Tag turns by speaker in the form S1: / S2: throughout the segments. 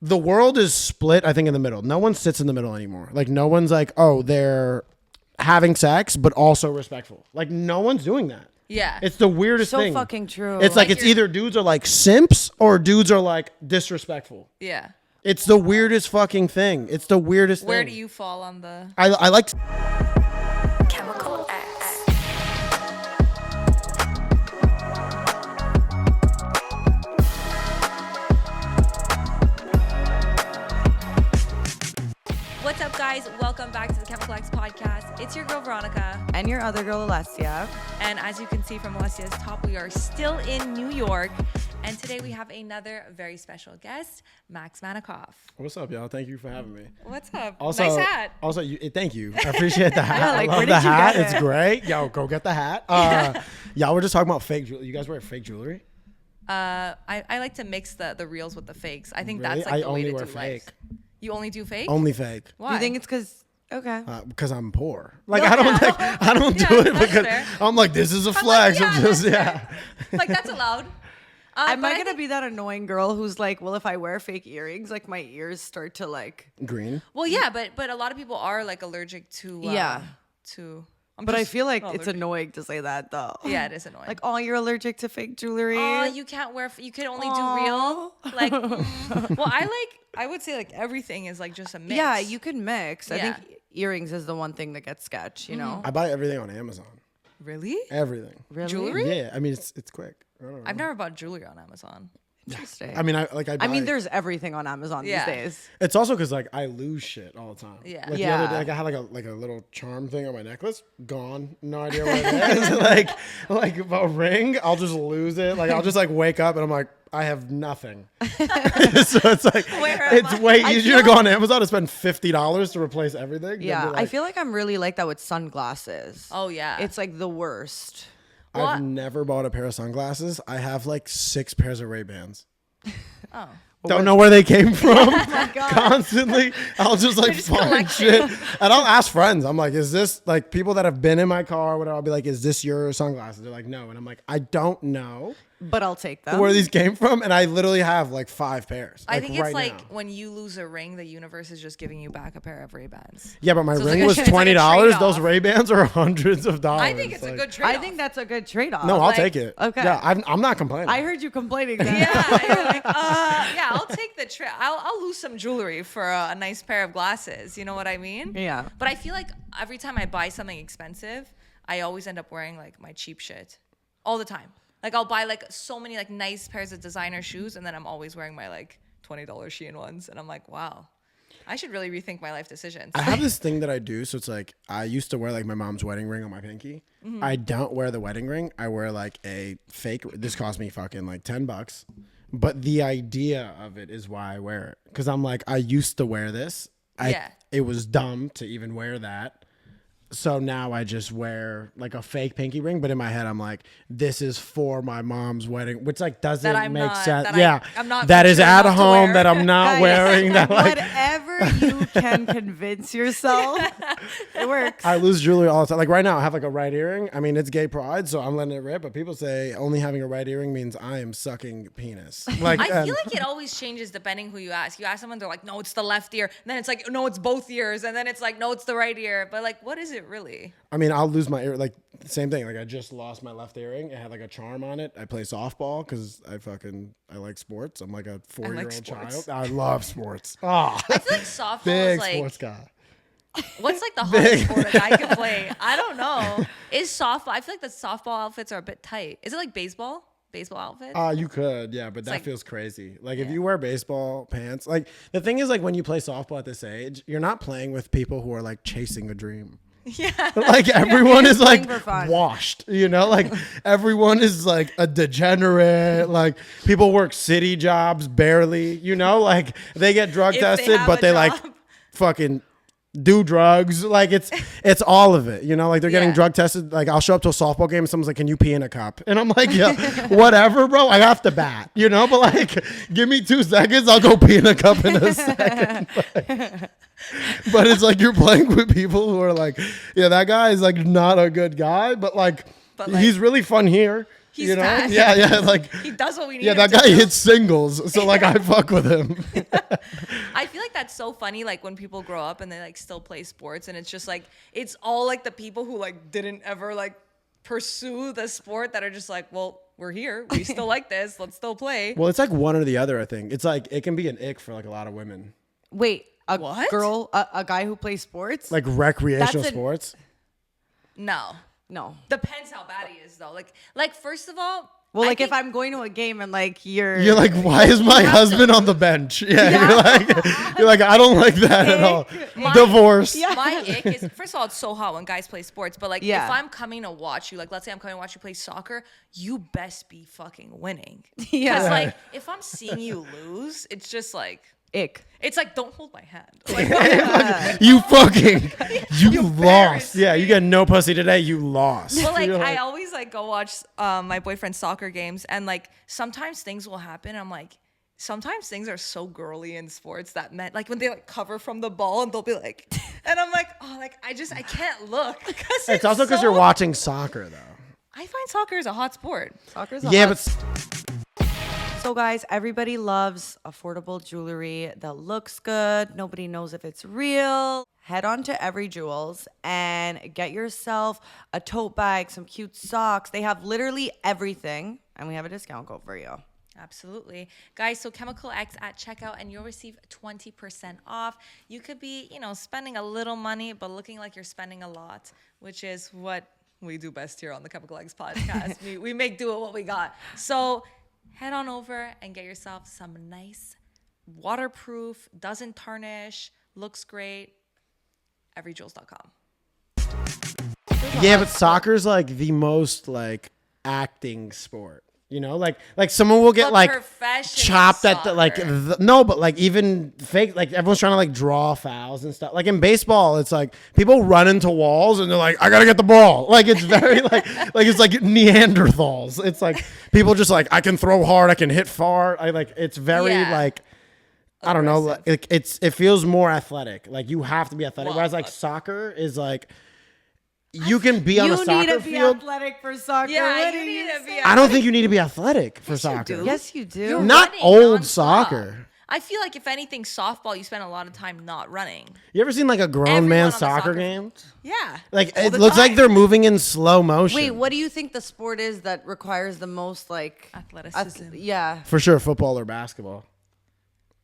S1: the world is split, I think, in the middle. No one sits in the middle anymore. Like, no one's like, oh, they're having sex, but also respectful. Like, no one's doing that.
S2: Yeah.
S1: It's the weirdest thing.
S3: So fucking true.
S1: It's like it's either dudes are like simps or dudes are like disrespectful.
S2: Yeah.
S1: It's the weirdest fucking thing. It's the weirdest thing.
S2: Where do you fall on the...
S1: I like...
S4: Chemical X.
S2: What's up, guys? Welcome back to the Chemical X podcast. It's your girl, Veronica.
S3: And your other girl, Alessia.
S2: And as you can see from Alessia's top, we are still in New York. And today we have another very special guest, Max Manticof.
S1: What's up, y'all? Thank you for having me.
S2: What's up?
S1: Also,
S2: nice hat.
S1: Also, thank you. I appreciate the hat.
S3: Yeah, like,
S1: I love
S3: where
S1: the
S3: did you
S1: hat.
S3: get it?
S1: It's great. Yo, go get the hat. Y'all were just talking about fake jewelry. You guys wear fake jewelry?
S2: I like to mix the reals with the fakes. I think
S1: Really?
S2: that's like
S1: I
S2: the way
S1: only
S2: to
S1: wear
S2: do
S1: fake.
S2: life. You only do fake?
S1: Only fake.
S2: Why?
S3: Do you think it's because... Okay.
S1: Because I'm poor. Like,
S2: No,
S1: I don't
S2: yeah,
S1: do it
S2: that's
S1: because
S2: fair.
S1: I'm like, this is a
S2: I'm
S1: flex.
S2: like,
S1: I'm just,
S2: that's fair. Like, that's allowed.
S3: Am
S2: but
S3: I
S2: I
S3: going to
S2: think-
S3: be that annoying girl who's like, well, if I wear fake earrings, like my ears start to like...
S1: Green.
S2: Well, yeah, but a lot of people are like allergic to...
S3: Yeah. But I feel like it's annoying to say that though.
S2: Yeah, it is annoying.
S3: Like, oh, you're allergic to fake jewelry.
S2: Oh, you can't wear. You can only do real. Like, well, I would say like everything is like just a mix.
S3: Yeah, you can mix. I
S2: Yeah.
S3: think earrings is the one thing that gets sketch, you know?
S1: I buy everything on Amazon.
S2: Really?
S1: Everything.
S3: Really?
S2: Jewelry?
S1: Yeah, I mean, it's quick. I don't know.
S2: I've never bought jewelry on Amazon.
S3: Interesting.
S1: I mean, I
S3: I mean, there's everything on Amazon
S2: Yeah.
S3: these days.
S1: It's also because like I lose shit all the time.
S2: Yeah.
S1: Like
S3: Yeah.
S1: the other day, like I had like a little charm thing on my necklace, gone. No idea what it is. like a ring, I'll just lose it. Like I'll just like wake up and I'm like, I have nothing. So it's like
S2: Where am
S1: it's
S2: I?
S1: way
S3: I
S1: easier
S3: feel
S1: to go on Amazon and spend $50 to replace everything. than
S3: Yeah,
S1: be
S3: I
S1: like,
S3: feel like I'm really like that with sunglasses.
S2: Oh yeah.
S3: It's like the worst.
S2: What?
S1: I've never bought a pair of sunglasses. I have like 6 pairs of Ray-Bans.
S2: oh.
S1: Don't know where they came from.
S3: God.
S1: Constantly, I'll just like
S2: just
S1: find
S2: collecting.
S1: shit, and I'll ask friends. I'm like, "Is this like people that have been in my car? Or whatever?" I'll be like, "Is this your sunglasses?" They're like, "No," and I'm like, "I don't know
S3: But I'll take them.
S1: where these came from," and I literally have like 5 pairs.
S2: I think it's
S1: right
S2: like
S1: now.
S2: when you lose a ring, the universe is just giving you back a pair of Ray-Bans.
S1: Yeah, but my
S2: So it's
S1: ring
S2: like a-
S1: was
S2: it's like a
S1: $20.
S2: trade-off.
S1: Those Ray-Bans are hundreds of dollars.
S2: I think it's a
S1: Like,
S2: good trade-off.
S3: I think that's a good trade-off.
S1: No, I'll
S2: like-
S1: take it.
S3: Okay.
S1: Yeah, I'm not complaining.
S3: I heard you complaining. That.
S2: Yeah, you're like, yeah, I'll take the trip. I'll lose some jewelry for a nice pair of glasses. You know what I mean?
S3: Yeah.
S2: But I feel like every time I buy something expensive, I always end up wearing like my cheap shit all the time. Like I'll buy like so many like nice pairs of designer shoes, and then I'm always wearing my like $20 Shein ones, and I'm like, wow, I should really rethink my life decisions.
S1: I have this thing that I do. So it's like I used to wear like my mom's wedding ring on my pinky.
S2: Mm-hmm.
S1: I don't wear the wedding ring. I wear like a fake. This cost me fucking like $10. But the idea of it is why I wear it. Because I'm like, I used to wear this.
S2: Yeah.
S1: It was dumb to even wear that. So now I just wear like a fake pinky ring, but in my head I'm like, this is for my mom's wedding, which like doesn't
S2: I'm
S1: make
S2: not-
S1: sense.
S2: that
S1: Yeah,
S2: I'm not
S1: that is
S2: mature
S1: at
S2: enough to
S1: home
S2: wear.
S1: that I'm not
S3: Guys,
S1: wearing. That like
S3: whatever you can convince yourself, it works.
S1: I lose jewelry all the time. Like right now, I have like a right earring. I mean, it's gay pride, so I'm letting it rip. But people say only having a right earring means I am sucking penis. Like
S2: I feel like it always changes depending who you ask. You ask someone, they're like, no, it's the left ear. And then it's like, no, it's both ears. And then it's like, no, it's the right ear. But like, what is it really?
S1: I mean, I'll lose my ear. Like same thing. Like I just lost my left earring. It had like a charm on it. I play softball because I like sports. I'm like a 4-year-old
S2: sports.
S1: child. I love sports. Oh,
S2: I feel like softball
S1: big
S2: is like,
S1: sports guy.
S2: what's like the hardest sport a guy can play? I don't know. Is softball, I feel like the softball outfits are a bit tight. Is it like baseball? Baseball outfits?
S1: You could, yeah, but that
S2: like-
S1: feels crazy. Like if you wear baseball pants, like the thing is like when you play softball at this age, you're not playing with people who are like chasing a dream.
S2: Yeah.
S1: Like everyone is like
S3: playing for fun.
S1: washed, you know, like everyone is like a degenerate. Like people work city jobs barely, you know, like they get drug
S2: If they
S1: tested,
S2: have
S1: but
S2: a
S1: they like
S2: job.
S1: fucking do drugs. Like it's all of it, you know, like they're getting
S2: Yeah.
S1: drug tested. Like I'll show up to a softball game and someone's like, can you pee in a cup? And I'm like, yeah, whatever, bro. I have to bat, you know, but like, give me 2 seconds. I'll go pee in a cup in a second. But it's like you're playing with people who are like, yeah, that guy is like not a good guy, but like
S2: But, like-
S1: he's really fun here.
S2: He's
S1: you know?
S2: fast.
S1: Yeah, like
S2: He does what we need.
S1: yeah,
S2: him
S1: that
S2: to
S1: guy
S2: do.
S1: hits singles, so like I fuck with him.
S2: I feel like that's so funny, like when people grow up and they like still play sports, and it's just like it's all like the people who like didn't ever like pursue the sport that are just like, well, we're here, we still like this, let's still play.
S1: Well, it's like one or the other. I think it's like it can be an ick for like a lot of women,
S3: Wait, a
S2: What?
S3: girl, a guy who plays sports?
S1: like recreational
S3: That's an-
S1: sports.
S2: No,
S3: No.
S2: depends how bad he is though. Like first of all,
S3: Well,
S2: I
S3: like if
S2: think-
S3: I'm going to a game and like you're
S1: You're like, why is my husband on the bench? Yeah, you're like, I don't like that at all. Divorce.
S2: my ick is, first of all, it's so hot when guys play sports, but like
S3: Yeah.
S2: if I'm coming to watch you, like let's say I'm coming to watch you play soccer, you best be fucking winning.
S3: Yeah.
S2: Because like if I'm seeing you lose, it's just like,
S3: ick.
S2: it's like, don't hold my hand. Like,
S1: You lost. Yeah, you get no pussy today. You lost.
S2: well, like
S1: You're
S2: I always like go watch my boyfriend's soccer games, and like sometimes things will happen. I'm like, sometimes things are so girly in sports that meant like when they like cover from the ball and they'll be like, and I'm like, oh, like I can't look.
S1: it's also because you're watching soccer though.
S2: I find soccer is a hot sport.
S3: Soccer's
S1: Yeah,
S3: hot.
S1: but
S3: So guys, everybody loves affordable jewelry that looks good. Nobody knows if it's real. Head on to Every Jewels and get yourself a tote bag, some cute socks. They have literally everything, and we have a discount code for you.
S2: Absolutely. Guys, so Chemical X at checkout and you'll receive 20% off. You could be, spending a little money, but looking like you're spending a lot, which is what we do best here on the Chemical X podcast. we make do with what we got. So head on over and get yourself some nice, waterproof, doesn't tarnish, looks great, everyjewels.com.
S1: yeah, but soccer's like the most like acting sport. Like someone will get
S2: But
S1: like
S2: professional
S1: chopped at the like
S2: soccer.
S1: no, but like even fake, like everyone's trying to like draw fouls and stuff. Like in baseball, it's like people run into walls and they're like, I gotta get the ball. Like it's very like it's like Neanderthals. It's like people just like, I can throw hard, I can hit far. It's very
S2: Yeah.
S1: like I don't know.
S2: Aggressive.
S1: Like it feels more athletic. Like you have to be athletic.
S2: Well,
S1: Whereas like soccer is like you can be on a
S3: You need
S1: soccer
S3: to be
S1: field.
S3: athletic for soccer.
S2: Yeah,
S3: What
S2: you
S3: do
S2: need to be.
S1: I don't think you need to be athletic for soccer.
S2: do.
S3: Yes, you do.
S2: You're
S1: Not
S2: running
S1: old
S2: nonstop.
S1: soccer.
S2: I feel like if anything, softball, you spend a lot of time not running.
S1: You ever seen like a grown
S2: Everyone
S1: man
S2: on the
S1: soccer
S2: soccer
S1: game?
S2: Yeah.
S1: Like
S2: all
S1: it
S2: the
S1: looks like
S2: time.
S1: they're moving in slow motion.
S3: Wait, what do you think the sport is that requires the most like
S2: Athleticism.
S3: yeah.
S1: For sure, football or basketball.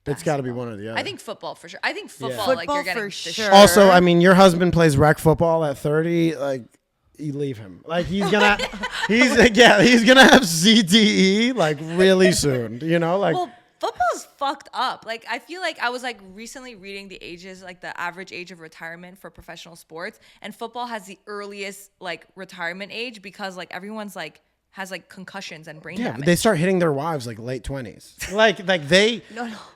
S1: It's got to be one or the other.
S2: I think football for sure. I think football, like
S3: Football
S2: you're getting
S3: for
S2: the
S3: sure.
S1: Also, I mean, your husband plays rec football at 30. Like, you leave him. Like, he's gonna have CTE like really soon. Like.
S2: Well, football's fucked up. Like, I feel like I was like recently reading the ages, like the average age of retirement for professional sports, and football has the earliest like retirement age because like everyone's like has like concussions and brain
S1: Yeah,
S2: damage.
S1: they start hitting their wives like late 20s. Like they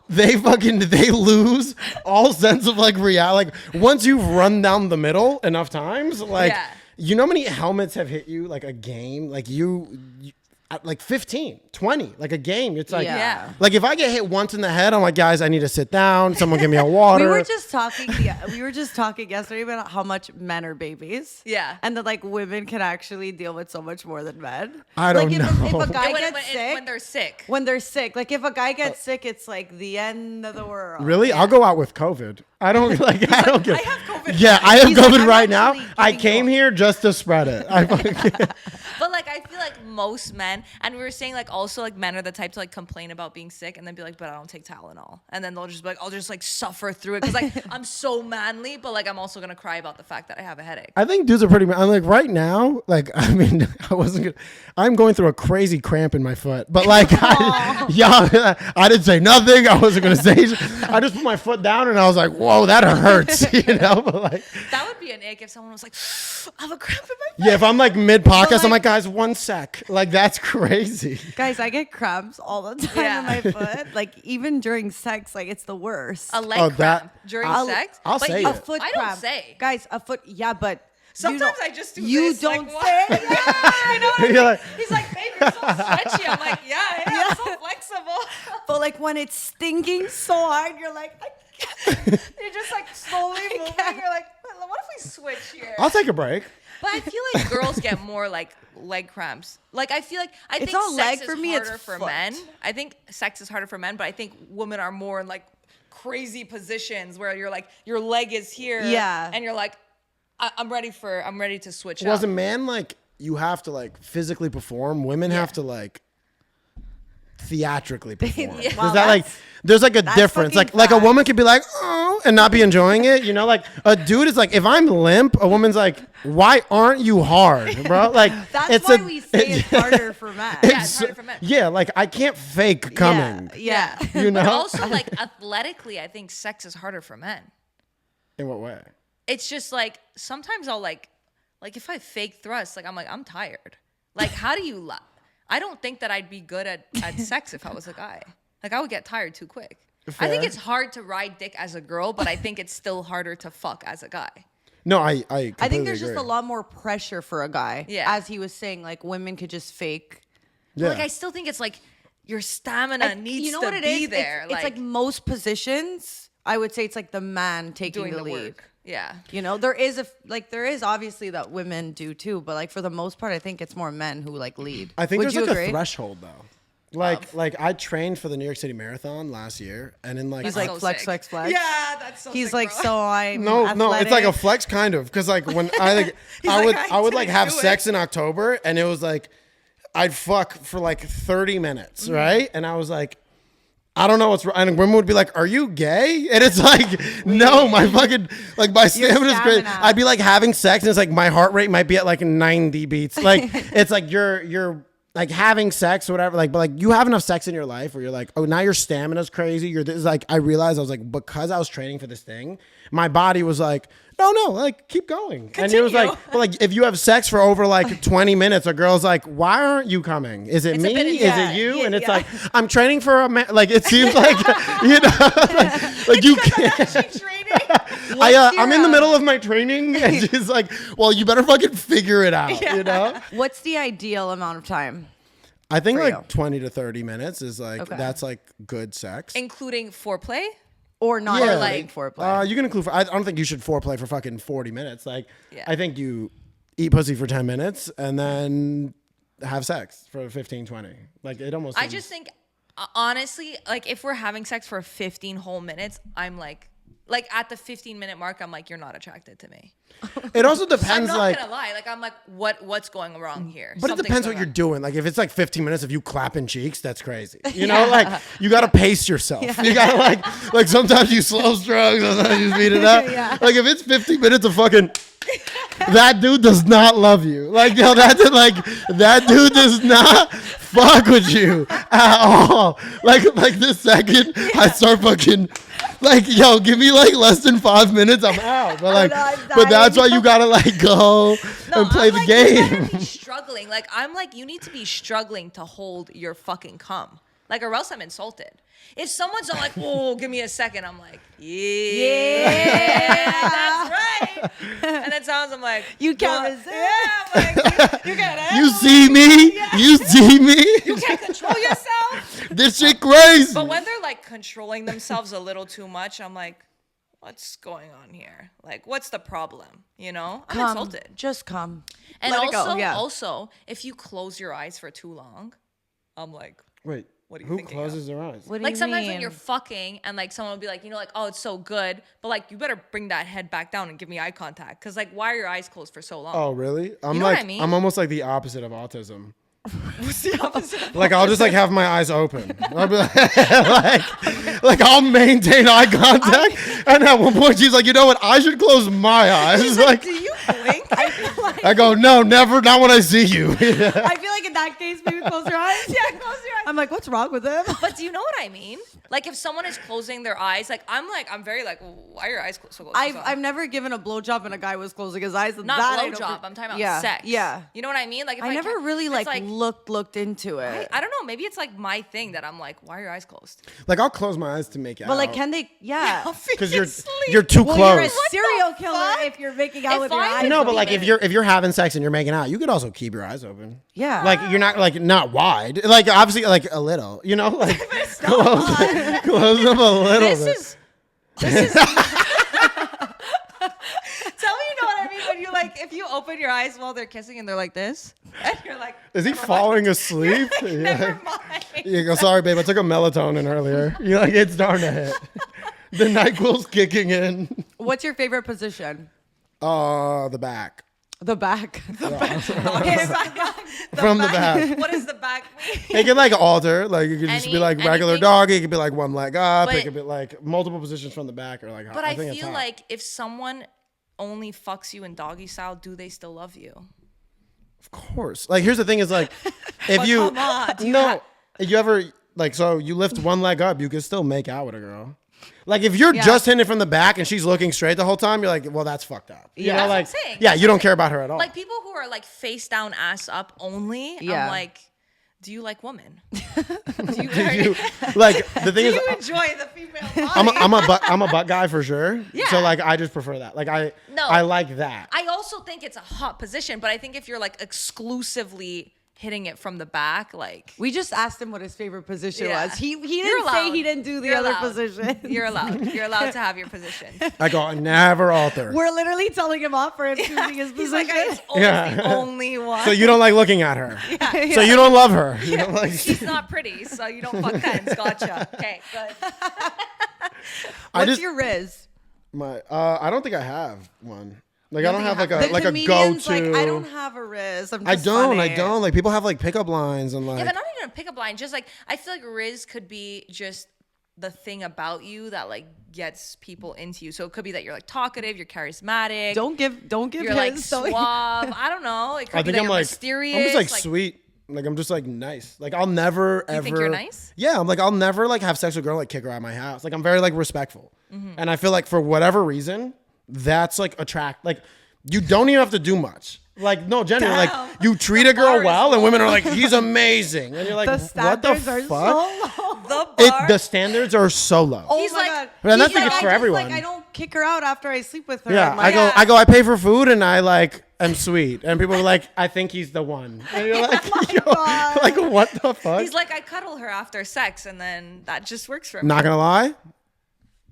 S1: they lose all sense of like reality. Like once you've run down the middle enough times, like
S2: Yeah.
S1: you know how many helmets have hit you like a game? Like you at like 15, 20, like a game. It's like
S3: Yeah.
S1: like if I get hit once in the head, I'm like, guys, I need to sit down. Someone give me a water.
S3: We were just talking yesterday about how much men are babies.
S2: Yeah.
S3: And that like women can actually deal with so much more than men.
S1: I don't
S3: like,
S1: know.
S3: If a guy
S2: And
S3: gets sick,
S2: when they're sick.
S3: when they're sick, like if a guy gets sick, it's like the end of the world.
S1: Really? I'll go out with COVID. I don't like. I don't get.
S2: I have COVID.
S1: Yeah, I have
S3: He's like,
S1: COVID
S3: I'm
S1: right now.
S3: actually
S1: I
S3: giving
S1: came
S3: you-
S1: here just to spread it.
S2: But like I feel like most men, and we were saying like also like men are the type to like complain about being sick and then be like, but I don't take Tylenol, and then they'll just be like, I'll just like suffer through it because like I'm so manly, but like I'm also gonna cry about the fact that I have a headache.
S1: I think dudes are pretty. I'm like right now. Like I mean, I wasn't. Gonna, I'm going through a crazy cramp in my foot, but like, I didn't say nothing. I wasn't gonna say. I just put my foot down and I was like, whoa, that hurts. But like,
S2: That would be an ick if someone was like, I have a cramp in my foot.
S1: yeah, if I'm like mid podcast,
S3: like-
S1: I'm like, guys, 1 sec. Like that's crazy.
S3: Guys, I get cramps all the time
S2: Yeah.
S3: in my foot. Like even during sex, like it's the worst.
S2: A leg
S1: Oh, that-
S2: cramp during
S3: I'll-
S2: sex.
S1: I'll
S2: But
S1: say
S2: you-
S1: it.
S3: A foot
S2: I
S3: cramp.
S2: don't say.
S3: Guys, a foot. Yeah, but
S2: Sometimes
S3: you don't-
S2: I just do
S3: You
S2: this, like,
S3: don't
S2: what?
S3: say.
S2: Yeah, I know what I mean?
S1: You're like-
S2: He's like, babe, you're so stretchy. I'm like, yeah, I'm so flexible.
S3: But like when it's stinking so hard, you're like, I can't.
S2: You're just like slowly moving. You're like, what if we switch here?
S1: I'll take a break.
S2: But I feel like girls get more like leg cramps. Like I feel like I
S3: It's
S2: think
S3: not
S2: sex
S3: leg for
S2: is
S3: me, it's
S2: harder for
S3: foot.
S2: men. I think sex is harder for men, but I think women are more in like crazy positions where you're like your leg is here,
S3: Yeah.
S2: and you're like, I'm ready to switch
S1: Was
S2: up.
S1: a man like you have to like physically perform? Women have to like theatrically perform.
S2: Yeah.
S1: Is
S3: Well,
S1: that like
S3: that's-
S1: there's like a
S3: that's
S1: difference?
S3: fucking
S1: Like a woman
S3: facts.
S1: could be like, oh, and not be enjoying it. You know, like a dude is like, if I'm limp, a woman's like, why aren't you hard, bro? Like
S3: That's why we say it's harder for men.
S2: Yeah, it's harder for men.
S1: Yeah, like I can't fake coming.
S3: Yeah.
S1: You know.
S2: But also like athletically, I think sex is harder for men.
S1: In what way?
S2: It's just like sometimes I'll like if I fake thrust, like I'm tired. Like how do you I don't think that I'd be good at sex if I was a guy. Like I would get tired too quick. I think
S1: Fair.
S2: it's hard to ride dick as a girl, but I think it's still harder to fuck as a guy.
S1: No, I
S3: I think
S1: completely
S3: there's just
S1: agree.
S3: a lot more pressure for a guy.
S2: Yeah.
S3: As he was saying, like women could just fake.
S1: Yeah.
S2: Like I still think it's like your stamina needs
S3: you know
S2: to
S3: what it
S2: be
S3: is?
S2: there.
S3: It's like most positions, I would say it's like the man taking
S2: doing
S3: the
S2: the
S3: lead.
S2: work. Yeah.
S3: You know, there is obviously that women do too, but like for the most part, I think it's more men who like lead.
S1: I think
S3: Would
S1: there's
S3: you
S1: like
S3: agree?
S1: a threshold though. Like I trained for the New York City Marathon last year, and in like
S3: He's like
S2: so
S3: flex,
S2: sick.
S3: flex, flex.
S2: Yeah, that's so
S3: He's
S2: sick,
S3: like,
S2: bro.
S3: so I'm
S1: no, it's like a
S3: athletic.
S1: flex kind of, because like when I like I
S2: like,
S1: would
S2: I
S1: like
S2: didn't
S1: have
S2: do it.
S1: sex in October, and it was like I'd fuck for like 30 minutes,
S2: Mm-hmm.
S1: right? And I was like, I don't know what's wrong. And women would be like, "Are you gay?" And it's like, no, my fucking like my stamina's great.
S3: stamina.
S1: I'd be like having sex, and it's like my heart rate might be at like 90 beats. Like it's like you're like having sex or whatever. Like, but like you have enough sex in your life where you're like, oh, now your stamina's crazy. You're this like I realized I was like, because I was training for this thing, my body was like, no, like keep going. And it was like, but like if you have sex for over like 20 minutes, a girl's like, why aren't you coming? Is it
S2: It's a
S1: me?
S2: bit of-
S1: Is
S2: yeah,
S1: it you?
S2: yeah,
S1: And it's
S2: yeah.
S1: like I'm training for a man. Like it seems like you know, like you can't.
S2: training.
S1: I'm in the middle of my training, and she's like, well, you better fucking figure it out. You know.
S3: What's the ideal amount of time?
S1: I think
S3: For
S1: like
S3: you.
S1: 20 to 30 minutes is like
S3: Okay.
S1: that's like good sex.
S2: Including foreplay?
S3: Or not
S1: Yeah.
S3: including foreplay?
S1: You can include. I don't think you should foreplay for fucking 40 minutes. Like,
S2: Yeah.
S1: I think you eat pussy for 10 minutes and then have sex for 15, 20. Like, it almost.
S2: I
S1: seems-
S2: just think, honestly, like if we're having sex for 15 whole minutes, I'm like at the 15-minute mark, I'm like, you're not attracted to me.
S1: It also
S2: I'm
S1: depends.
S2: not
S1: Like,
S2: gonna lie. Like I'm like, what's going wrong here?
S1: but it
S2: Something's
S1: depends
S2: going
S1: what you're
S2: on.
S1: doing. Like, if it's like 15 minutes of you clapping cheeks, that's crazy. You know, like you gotta pace yourself. You gotta like sometimes you slow stroke, sometimes you speed it up.
S3: Yeah.
S1: Like if it's 15 minutes of fucking. That dude does not love you. Like, yo, that dude does not fuck with you at all. Like the second I start fucking, like, yo, give me like less than 5 minutes, I'm out. But like,
S3: know, I'm
S1: but that's why
S3: dying.
S1: you gotta like go and play
S2: I'm
S1: the
S2: like, you better
S1: game.
S2: be struggling. Like I'm like, you need to be struggling to hold your fucking cum. Like, or else I'm insulted. If someone's not like, oh, give me a second, I'm like, yeah, that's right. And then someone's, I'm like,
S3: You can't
S2: what?
S3: resist.
S2: Yeah, I'm like, you can't
S1: You
S2: handle
S1: see me? You see me?
S2: You can't control yourself.
S1: This shit crazy.
S2: But when they're like controlling themselves a little too much, I'm like, what's going on here? Like, what's the problem? You know, I'm
S3: Come.
S2: insulted.
S3: Just come.
S2: And
S3: Let it go,
S2: also, if you close your eyes for too long, I'm like,
S1: Wait,
S2: What are you
S1: who
S2: thinking
S1: closes their eyes?
S3: What do
S2: like
S3: you
S2: sometimes
S3: mean?
S2: when you're fucking and like someone will be like, you know, like, oh, it's so good, but like you better bring that head back down and give me eye contact, because like, why are your eyes closed for so long?
S1: Oh, really? I'm
S2: know what
S1: like,
S2: I mean?
S1: I'm almost like the opposite of autism.
S2: What's the opposite?
S1: Like I'll just like have my eyes open. I'll be like I'll maintain eye contact, and at one point she's like, you know what? I should close my eyes. Like
S2: Do you blink?
S3: I feel like,
S1: I go, no, never, not when I see you.
S3: I feel like in that case, maybe close your eyes.
S2: Yeah, close your eyes.
S3: I'm like, what's wrong with him?
S2: But do you know what I mean? Like if someone is closing their eyes, like I'm very like, well, why are your eyes so closed?
S3: I've never given a blowjob and a guy was closing his eyes.
S2: not
S3: that I don't
S2: blowjob.
S3: think-
S2: I'm talking about
S3: yeah,
S2: sex.
S3: Yeah.
S2: You know what I mean? Like if
S3: I never
S2: can't-
S3: really
S2: it's
S3: like looked into it.
S2: I don't know. Maybe it's like my thing that I'm like, why are your eyes closed?
S1: Like I'll close my eyes to make out.
S3: But like, can they? Yeah.
S1: because you're too
S3: Well,
S1: close.
S3: you're a serial killer
S2: fuck?
S3: if you're making out
S2: If
S3: with your
S2: I
S3: eyes.
S2: was
S1: No, but
S3: open.
S1: like if you're having sex and you're making out, you could also keep your eyes open.
S3: Yeah.
S1: Like you're not like not wide. Like obviously like a little. You know, like close them a little bit.
S2: This is. Tell me you know you like, if you open your eyes while they're kissing and they're like this, and you're like,
S1: Is he falling asleep?
S2: never mind.
S1: You go, sorry, babe, I took a melatonin earlier. You're like, it's starting to hit. The NyQuil's kicking in.
S3: What's your favorite position?
S1: The back.
S3: The back.
S1: From the back.
S2: What does the back mean?
S1: It can like alter. Like it could just be like regular
S2: anything.
S1: doggy. It could be like one leg up.
S2: But-
S1: it could be like multiple positions from the back or like.
S2: But I
S1: think it's
S2: feel
S1: hot.
S2: like if someone only fucks you in doggy style, do they still love you?
S1: Of course. Like here's the thing is like, if you
S2: come on, do you
S1: no, you ever like so you lift one leg up, you can still make out with a girl. Like if you're just hitting it from the back and she's looking straight the whole time, you're like, well, that's fucked up. You know,
S2: That's what
S1: like
S2: I'm saying.
S1: yeah,
S2: That's
S1: you
S2: what
S1: don't
S2: I'm
S1: care about her at all.
S2: Like people who are like face down, ass up only.
S3: Yeah.
S2: I'm like, do you like women? do you,
S1: like the thing
S2: do
S1: is,
S2: you enjoy the female body?
S1: I'm a butt guy for sure.
S2: Yeah.
S1: So like I just prefer that. Like I like that.
S2: I also think it's a hot position, but I think if you're like exclusively hitting it from the back, like
S3: We just asked him what his favorite position
S2: Yeah.
S3: was. He
S2: You're
S3: didn't say
S2: allowed.
S3: he didn't do the
S2: You're
S3: other
S2: allowed.
S3: position.
S2: You're allowed to have your position.
S1: I go never alter.
S3: We're literally telling him off for him choosing his
S2: He's
S3: position.
S2: like, it's always
S1: Yeah.
S2: the only one.
S1: So you don't like looking at her. So you don't love her. You don't like.
S2: She's not pretty, so you don't fuck tens. Gotcha. Okay, good.
S3: What's
S1: just-
S3: your Riz?
S1: I don't think I have one. Like I don't have like
S3: The
S1: a
S3: comedians,
S1: go-to.
S3: like, I don't have a Riz. I'm
S1: I
S3: just
S1: don't.
S3: funny.
S1: I don't. Like people have like pickup lines and like.
S2: Yeah, but not even a pickup line. Just like I feel like Riz could be just the thing about you that like gets people into you. So it could be that you're like talkative, you're charismatic,
S3: Don't give
S2: you're like
S3: his.
S2: suave. I don't know. It could
S1: I
S2: be
S1: think
S2: that
S1: I'm
S2: you're
S1: like
S2: mysterious.
S1: I'm just like sweet. Like I'm just like nice. Like I'll never ever.
S2: You think you're nice?
S1: Yeah, I'm like I'll never like have sex with a girl like kick her out of my house. Like I'm very like respectful,
S2: Mm-hmm.
S1: and I feel like for whatever reason that's like like you don't even have to do much. Like no, genuinely,
S2: Damn.
S1: like you treat a girl
S2: bar is
S1: well, and women are like he's amazing, and you're like
S3: The
S1: what the
S3: standards are
S1: fuck?
S3: so low.
S2: the bar.
S1: The standards are so low.
S3: Oh
S2: He's
S3: my
S2: like-
S3: God.
S1: But I
S3: He's
S1: think it's for
S3: just,
S1: everyone.
S3: Like, I don't kick her out after I sleep with her.
S1: Yeah,
S3: I'm like,
S1: I go, I pay for food and I like am sweet, and people are like, I think he's the one, and you're like, yo,
S3: God.
S1: like what the fuck?
S2: He's like, I cuddle her after sex, and then that just works for me.
S1: Not gonna lie,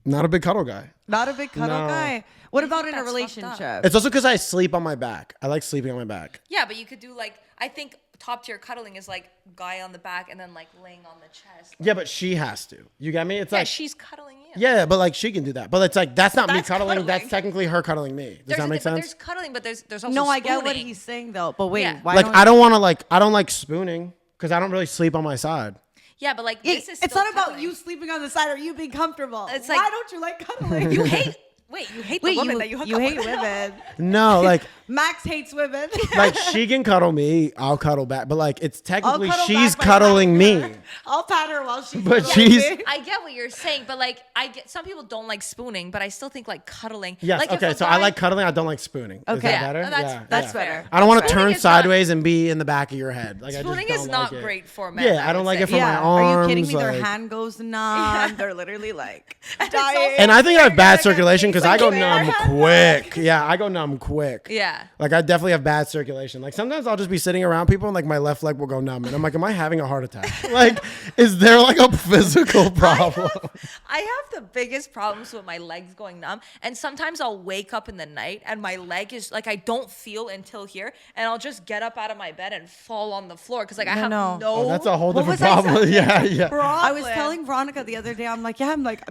S1: not a big cuddle guy.
S3: Not a big cuddle
S1: No.
S3: guy. What about
S2: think
S3: in a
S2: that's fucked up?
S3: relationship?
S1: It's also because I sleep on my back. I like sleeping on my back.
S2: Yeah, but you could do like I think top tier cuddling is like guy on the back and then like laying on the chest.
S1: Yeah, but she has to. You get me? It's
S2: Yeah,
S1: like
S2: she's cuddling you.
S1: yeah, but like she can do that. But it's like that's not me
S2: That's
S1: cuddling.
S2: cuddling.
S1: That's technically her cuddling me. Does that make sense?
S2: There's cuddling, but there's also
S3: No, I get what
S2: spooning.
S3: he's saying though. But wait,
S2: Yeah.
S3: why
S1: Like
S3: don't
S1: I don't want to like I don't like spooning because I don't really sleep on my side.
S2: Yeah, but like
S3: It-
S2: this is
S3: it's
S2: still
S3: not about
S2: cuddling.
S3: you sleeping on the side or you being comfortable.
S2: It's
S3: Why
S2: like-
S3: don't you like cuddling?
S2: You hate. Wait, you hate the woman that you hook up
S3: hate
S2: with.
S3: women.
S1: No, like
S3: Max hates women.
S1: like she can cuddle me, I'll cuddle back. But like it's technically
S3: cuddle
S1: she's
S3: back by
S1: cuddling
S3: patting
S1: me.
S3: her. I'll pat her while she's
S1: But
S3: cuddling
S1: she's-
S3: me.
S2: I get what you're saying, but like I get some people don't like spooning, but I still think like cuddling.
S1: Yes.
S2: Like, if
S1: Okay.
S2: a
S1: So I
S2: guy-
S1: like cuddling. I don't like spooning. Is
S3: Okay.
S1: that
S2: Yeah,
S1: better?
S3: That's
S1: yeah.
S3: better.
S1: I don't want to
S2: Spooning
S1: turn
S2: is not-
S1: sideways and be in the back of your head. Like
S2: Spooning
S1: I just
S2: is
S1: don't
S2: not
S1: like it.
S2: great for men.
S1: Yeah, I don't
S2: would
S1: like it
S2: say.
S1: for
S3: Yeah.
S1: my
S3: Are you kidding
S1: arms,
S3: me? Their
S1: like-
S3: hand goes numb. They're literally like
S2: it's
S3: dying.
S2: also-
S1: And I think I have bad
S2: Like a
S1: circulation because
S2: face
S1: I go
S2: like
S1: numb
S2: that.
S1: quick. Yeah, I go numb quick.
S2: Yeah.
S1: Like I definitely have bad circulation. Like sometimes I'll just be sitting around people and like my left leg will go numb, and I'm like, am I having a heart attack? Like, is there like a physical problem?
S2: I have the biggest problems with my legs going numb, and sometimes I'll wake up in the night and my leg is like I don't feel until here, and I'll just get up out of my bed and fall on the floor because like I have
S3: no.
S2: no.
S1: Oh, that's a whole
S3: What
S1: different
S3: was I
S1: problem.
S3: saying?
S1: Yeah, yeah.
S3: I was
S2: Problem.
S3: telling Veronica the other day, I'm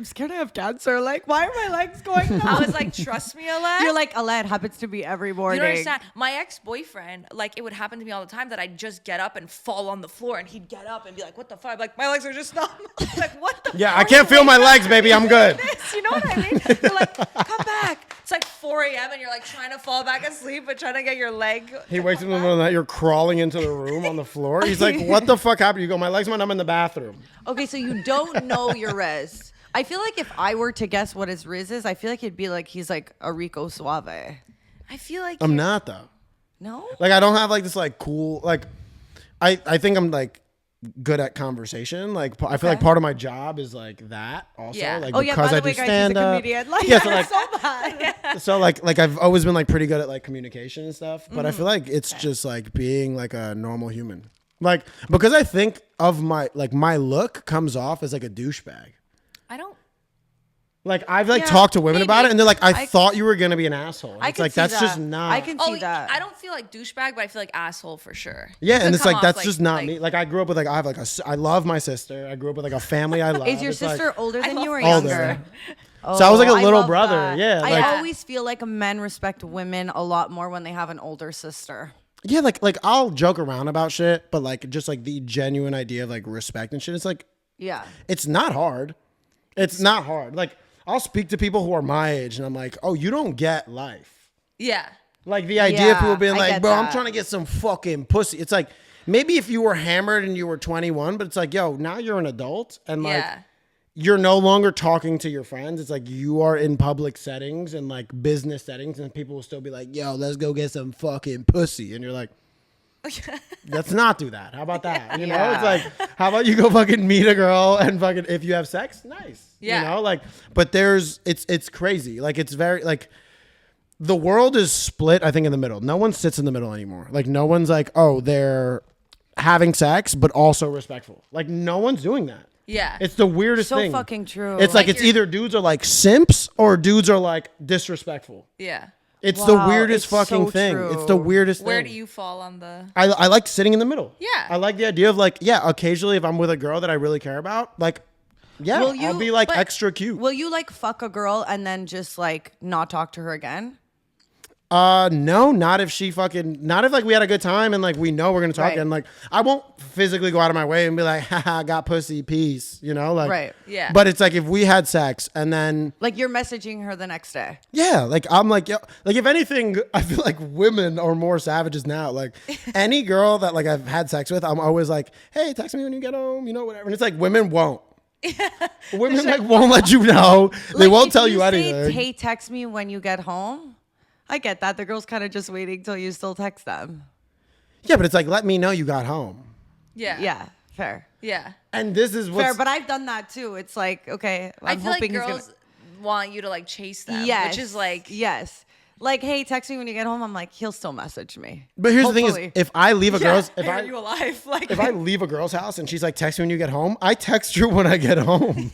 S3: scared I have cancer. Like, why are my legs going numb?
S2: I was like, trust me, Alette.
S3: You're like, Alette, happens to me every morning.
S2: You don't understand. My ex-boyfriend, like, it would happen to me all the time that I'd just get up and fall on the floor, and he'd get up and be like, "What the fuck?" I'm like, my legs are just numb. Like, what the?
S1: Yeah,
S2: fuck?
S1: I can't feel my legs, baby. I'm good.
S2: You know what I mean? You're like, come back. It's like 4 a.m. and you're like trying to fall back asleep, but trying to get your leg.
S1: He wakes up in the middle of the night. You're crawling into the room on the floor. He's like, "What the fuck happened?" You go, "My legs went numb in the bathroom."
S3: Okay, so you don't know your Riz. I feel like if I were to guess what his Riz is, I feel like it'd be like he's like a Rico Suave.
S2: I feel like
S1: I'm not though.
S3: No?
S1: Like I don't have like this like cool like. I think I'm like good at conversation. Like I feel like part of my job is like that also.
S2: Yeah.
S1: Like
S3: Oh yeah, by
S1: because
S3: the
S1: I
S3: way,
S1: do
S3: guys,
S1: stand
S3: he's a
S1: up.
S3: comedian. Like,
S1: Yeah, so like
S3: so bad.
S1: so like I've always been like pretty good at like communication and stuff, but I
S3: Mm-hmm.
S1: feel like it's just like being like a normal human. Like because I think of my look comes off as like a douchebag.
S2: I don't.
S1: Like I've like
S3: Yeah,
S1: talked to women about it, and they're like, "I
S3: I-
S1: thought you were gonna be an asshole." And
S3: I
S1: it's
S3: can
S1: like
S3: see
S1: that's
S3: that.
S1: just not.
S3: I can see that.
S2: I don't feel like douchebag, but I feel like asshole for sure.
S1: Yeah,
S2: It
S1: and
S2: could
S1: it's
S2: come
S1: like
S2: off
S1: that's just not me. Like I grew up with like I have like I love my sister. I grew up with like a family I love.
S3: Is your
S1: It's, like,
S3: sister older than you or
S1: older.
S3: younger?
S1: So I was like a
S3: Oh,
S1: little
S3: love
S1: brother.
S3: that.
S1: Yeah,
S3: I
S1: like
S3: always feel like men respect women a lot more when they have an older sister.
S1: yeah, like I'll joke around about shit, but like just like the genuine idea of like respect and shit. It's like
S3: Yeah.
S1: it's not hard. It's not hard. Like I'll speak to people who are my age, and I'm like, oh, you don't get life.
S2: Yeah.
S1: Like the idea of
S3: Yeah,
S1: people being
S3: I
S1: like,
S3: get
S1: bro, I'm
S3: that.
S1: trying to get some fucking pussy. It's like maybe if you were hammered and you were 21, but it's like, yo, now you're an adult and like
S2: Yeah.
S1: you're no longer talking to your friends. It's like you are in public settings and like business settings, and people will still be like, yo, let's go get some fucking pussy. And you're like, let's not do that. How about that? You know,
S3: Yeah.
S1: it's like, how about you go fucking meet a girl and fucking, if you have sex, nice.
S2: Yeah.
S1: You know, like, but it's crazy. Like, it's very, like, the world is split, I think, in the middle. No one sits in the middle anymore. Like, no one's like, oh, they're having sex, but also respectful. Like, no one's doing that.
S2: Yeah.
S1: It's the weirdest
S3: So
S1: thing.
S3: fucking true.
S1: It's like,
S2: Like
S1: it's
S2: you're-
S1: either dudes are like simps or dudes are like disrespectful.
S2: Yeah.
S1: It's the
S3: Wow,
S1: weirdest
S3: it's
S1: fucking
S3: so
S1: thing.
S3: true.
S1: It's the weirdest
S2: Where
S1: thing.
S2: do you fall on the?
S1: I like sitting in the middle.
S2: Yeah.
S1: I like the idea of like, yeah, occasionally if I'm with a girl that I really care about, like, yeah,
S3: Will you-
S1: I'll be like
S3: but-
S1: extra cute.
S3: Will you like fuck a girl and then just like not talk to her again?
S1: No, not if she fucking, not if like we had a good time and like we know we're gonna talk
S3: Right.
S1: and like I won't physically go out of my way and be like, haha, got pussy, peace, you know, like,
S3: Right.
S2: Yeah.
S1: But it's like if we had sex and then
S3: Like you're messaging her the next day.
S1: yeah, like I'm like, yo, like if anything, I feel like women are more savages now. Like any girl that like I've had sex with, I'm always like, hey, text me when you get home, you know, whatever. And it's like women won't. Women like won't let you know. They
S3: Like,
S1: won't
S3: if
S1: tell you
S3: say,
S1: anything.
S3: Hey, text me when you get home. I get that. The girl's kind of just waiting till you still text them.
S1: Yeah, but it's like, let me know you got home.
S2: Yeah.
S3: Yeah, fair.
S2: Yeah.
S1: And this is what's
S3: Fair, but I've done that too. It's like, okay,
S2: I
S3: I'm
S2: feel like
S3: hoping he's
S2: girls
S3: gonna.
S2: want you to like chase them.
S3: Yes.
S2: Which is like.
S3: yes. Like, hey, text me when you get home. I'm like, he'll still message me.
S1: But here's the
S3: Hopefully.
S1: thing is, if I leave a girl's, if
S2: Hey, are
S1: I
S2: you alive? Like.
S1: if I leave a girl's house and she's like, text me when you get home, I text her when I get home.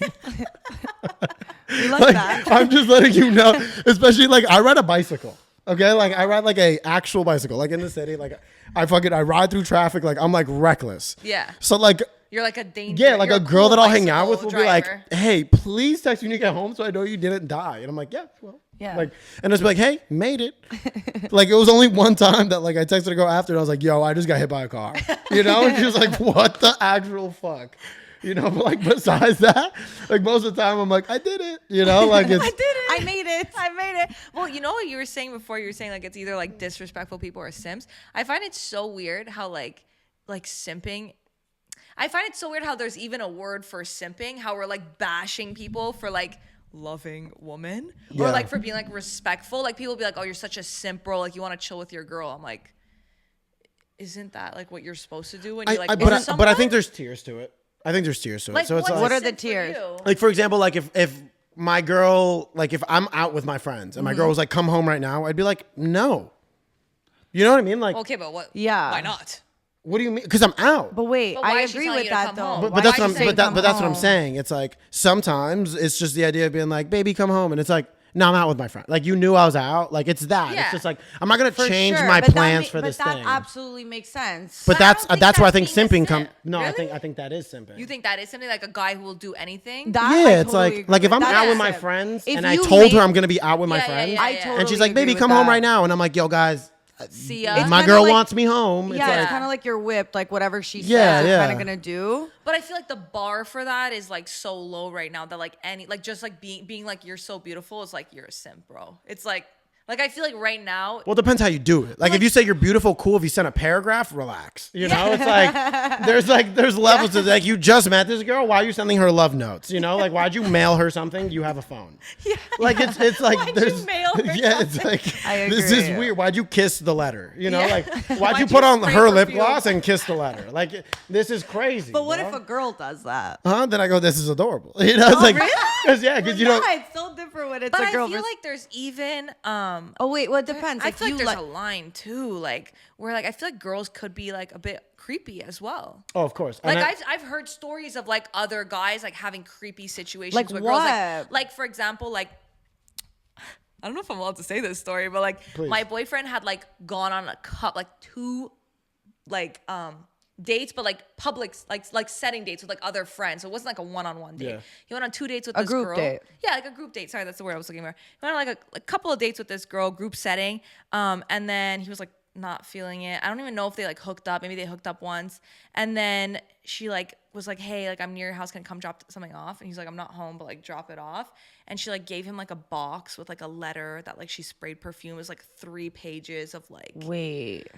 S3: You like,
S1: Like,
S3: that?
S1: I'm just letting you know, especially like I ride a bicycle. Okay, like I ride like a actual bicycle, like in the city, like I ride through traffic, like I'm like reckless.
S2: Yeah.
S1: So like,
S2: You're like a danger.
S1: yeah, like
S2: you're
S1: a girl
S2: cool
S1: that I'll hang out with
S2: bicycle
S1: will be like,
S2: driver.
S1: hey, please text me when you get home so I know you didn't die. And I'm like, yeah, well,
S3: Yeah.
S1: like, and it's like, hey, made it. Like it was only one time that like I texted a girl after, and I was like, yo, I just got hit by a car, you know, and she was like, what the actual fuck. You know, but like besides that, like most of the time I'm like, I did it. You know, like it's
S2: I did it.
S3: I made it.
S2: I made it. Well, you know what you were saying before? You were saying like it's either like disrespectful people or simps. I find it so weird how like simping. I find it so weird how there's even a word for simping. How we're like bashing people for like loving woman or
S1: Yeah.
S2: like for being like respectful. Like people be like, oh, you're such a simp, bro. Like you want to chill with your girl. I'm like, isn't that like what you're supposed to do when you like?
S1: but
S2: own
S1: I
S2: someone?
S1: think there's tiers to it. I think there's tiers to it.
S2: Like,
S1: So it's
S2: what's
S1: like,
S3: What
S2: a
S3: are the
S2: simp for
S3: tiers?
S2: you?
S1: like for example, like if my girl, like if I'm out with my friends and my girl was like, come home right now, I'd be like, no. You know what I mean? Like,
S2: Okay, but what?
S3: Yeah.
S2: Why not?
S1: what do you mean? Because I'm out.
S3: But wait,
S2: But why
S3: I
S2: is she
S3: agree
S2: telling
S3: with
S2: you to
S3: that
S2: come
S3: though.
S2: home?
S1: But
S3: Why
S1: that's
S3: is
S1: what
S3: she
S1: I'm,
S3: saying
S1: but, that,
S3: come
S1: but that's what I'm
S3: home?
S1: saying. It's like sometimes it's just the idea of being like, baby, come home, and it's like, no, I'm out with my friend. Like you knew I was out. Like it's that.
S2: Yeah.
S1: It's just like I'm not gonna
S3: For
S1: change
S3: sure,
S1: my
S3: but that
S1: plans
S3: ma-
S1: for this
S3: But that
S1: thing.
S3: absolutely makes sense.
S1: But
S2: I don't think
S1: that's why I
S2: that's
S1: think
S2: being a
S1: simping comes.
S2: simp.
S1: No,
S2: Really?
S1: I think that is simping.
S2: You think that is something like a guy who will do anything?
S3: That I
S1: Yeah, it's
S3: totally
S1: like
S3: agree
S1: if I'm
S3: with.
S1: out
S3: That
S1: with
S3: is
S1: my
S3: simp.
S1: friends
S3: If
S1: and I
S3: you
S1: told her
S3: make-
S1: I'm gonna be out with my
S2: Yeah, yeah,
S1: friends,
S2: yeah,
S3: I
S2: yeah.
S3: totally
S1: and she's like,
S3: agree
S1: "Baby,
S3: with
S1: come home
S3: that.
S1: right now," and I'm like, "Yo, guys,
S2: See ya.
S3: It's
S1: my
S3: kinda
S1: girl
S3: like-
S1: wants me home." It's
S3: Yeah,
S1: like,
S3: it's kind of like you're whipped, like whatever she says,
S1: Yeah,
S3: you're
S1: yeah.
S3: kind of gonna do.
S2: But I feel like the bar for that is like so low right now that like any like just like being like you're so beautiful is like you're a simp, bro. It's like I feel like right now.
S1: well, it depends how you do it. Like if you say you're beautiful, cool. If you send a paragraph, relax. You know, it's like there's levels to like you just met this girl. Why are you sending her love notes? You know, like why'd you mail her something? You have a phone. Yeah. Like it's like
S2: Why'd you
S1: there's
S2: mail her
S1: yeah. It's like
S3: I
S1: this is
S3: agree.
S1: weird. Why'd you kiss the letter? You know,
S2: Yeah.
S1: like why'd
S2: Why'd
S1: you
S2: you
S1: put on
S2: spray
S1: her lip
S2: perfume?
S1: gloss and kiss the letter? Like this is crazy.
S3: But what
S1: bro.
S3: if a girl does that?
S1: Then I go, this is adorable. You know, it's like, because you know,
S3: It's so different. for when it's
S2: But
S3: a
S2: I
S3: girl.
S2: feel
S3: versus-
S2: like there's even
S3: oh wait, well it depends.
S2: I
S3: Like
S2: feel
S3: you
S2: like there's
S3: like
S2: a line too, like where like I feel like girls could be like a bit creepy as well.
S1: Oh, of course.
S2: Like
S1: And
S2: I've heard stories of like other guys like having creepy situations
S3: Like
S2: with girls.
S3: what?
S2: Like for example, like I don't know if I'm allowed to say this story, but like
S1: Please.
S2: my boyfriend had like gone on like two like dates, but like public like setting dates with like other friends. So it wasn't like a one-on-one date.
S1: Yeah.
S2: He went on 2 dates with
S3: A
S2: this
S3: group
S2: girl.
S3: date.
S2: Yeah, like a group date. Sorry, that's the word I was looking for. He went on like a couple of dates with this girl, group setting. And then he was like not feeling it. I don't even know if they like hooked up. Maybe they hooked up once. And then she like was like, hey, like I'm near your house. Can I come drop something off? And he's like, I'm not home, but like drop it off. And she like gave him like a box with like a letter that like she sprayed perfume. It was like 3 pages of like
S3: wait.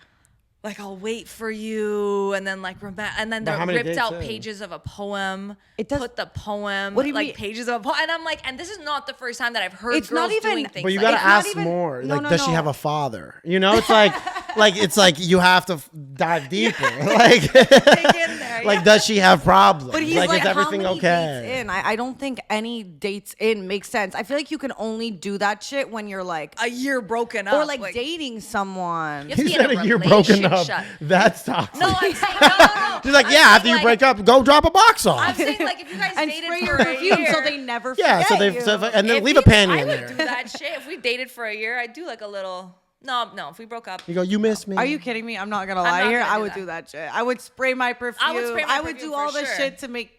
S2: like I'll wait for you, and then like and then
S1: But how
S2: the
S1: many
S2: ripped
S1: dates
S2: out
S1: in?
S2: pages of a poem.
S3: It does-
S2: put the poem.
S3: What do you
S2: like
S3: mean?
S2: pages of a poem, and I'm like, and this is not the first time that I've heard
S3: It's
S2: girls
S3: not even-
S2: doing things.
S1: But you
S2: like
S1: gotta
S3: It's not
S1: ask
S3: even-
S1: more.
S3: no,
S1: Like,
S3: no,
S1: does she
S3: no.
S1: have a father? You know, it's like, it's like you have to dive deeper. Like,
S2: dig in there.
S1: like
S2: yeah.
S1: does she have problems?
S3: But he's
S1: like,
S3: like,
S1: is everything
S3: how many
S1: okay?
S3: dates in? I don't think any dates in makes sense. I feel like you can only do that shit when you're like,
S2: a year broken up,
S3: or like dating someone.
S2: You have to
S1: He
S2: be in
S1: said
S2: a
S1: a year broken up.
S2: relationship.
S1: That's toxic.
S2: No, I'm saying no.
S1: She's like,
S2: I'm
S1: yeah,
S2: saying,
S1: after you
S2: like,
S1: break up, go drop a box
S2: I'm
S1: off.
S2: saying like if you guys
S3: And
S2: dated
S3: spray
S2: for
S3: your
S2: a
S3: perfume
S2: year,
S3: so they never
S1: Yeah,
S3: forget
S1: so they,
S3: you.
S1: and then
S2: if
S1: leave a
S2: we-
S1: panty
S2: I
S1: in
S2: would
S1: there.
S2: do that shit if we dated for a year. I'd do like a little. No. If we broke up,
S1: You go, you miss me.
S3: Are you kidding me? I'm not gonna
S2: I'm
S3: lie
S2: not
S3: here.
S2: gonna
S3: I
S2: do
S3: would
S2: that.
S3: do that shit. I would spray my perfume.
S2: I would spray my
S3: I would
S2: perfume
S3: do
S2: for
S3: all the
S2: sure.
S3: shit to make,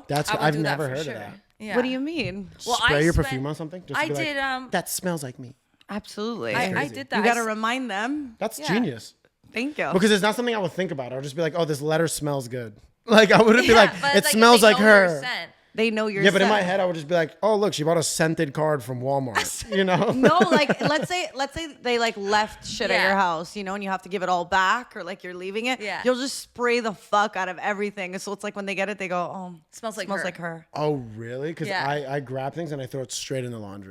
S1: That's
S2: I would
S1: I've
S2: do that
S1: never
S2: for
S1: heard
S2: sure.
S1: of that.
S2: Yeah.
S3: What do you mean?
S2: Well,
S1: Spray
S2: I
S1: your
S2: spent-
S1: perfume on something. Just
S2: I
S1: to be
S2: did.
S1: Like, that smells like me.
S3: Absolutely.
S2: I did that.
S3: You
S2: I
S3: gotta
S2: s-
S3: remind them.
S1: That's
S2: Yeah.
S1: genius.
S3: Thank you.
S1: Because it's not something I would think about. I'll just be like, oh, this letter smells good. Like I wouldn't be
S2: Yeah,
S1: like,
S2: but,
S1: it
S2: if
S1: smells
S2: they
S1: like
S2: know your
S1: her.
S2: scent-
S3: They know your
S1: Yeah, but in my
S3: scent.
S1: head, I would just be like, oh, look, she bought a scented card from Walmart. You know?
S3: No, like let's say they like left shit at
S2: Yeah.
S3: your house, you know, and you have to give it all back, or like you're leaving it.
S2: Yeah.
S3: You'll just spray the fuck out of everything. So it's like when they get it, they go, oh,
S2: Smells like
S3: smells
S2: her.
S3: like her.
S1: Oh, really? Because
S2: Yeah.
S1: I grab things and I throw it straight in the laundry.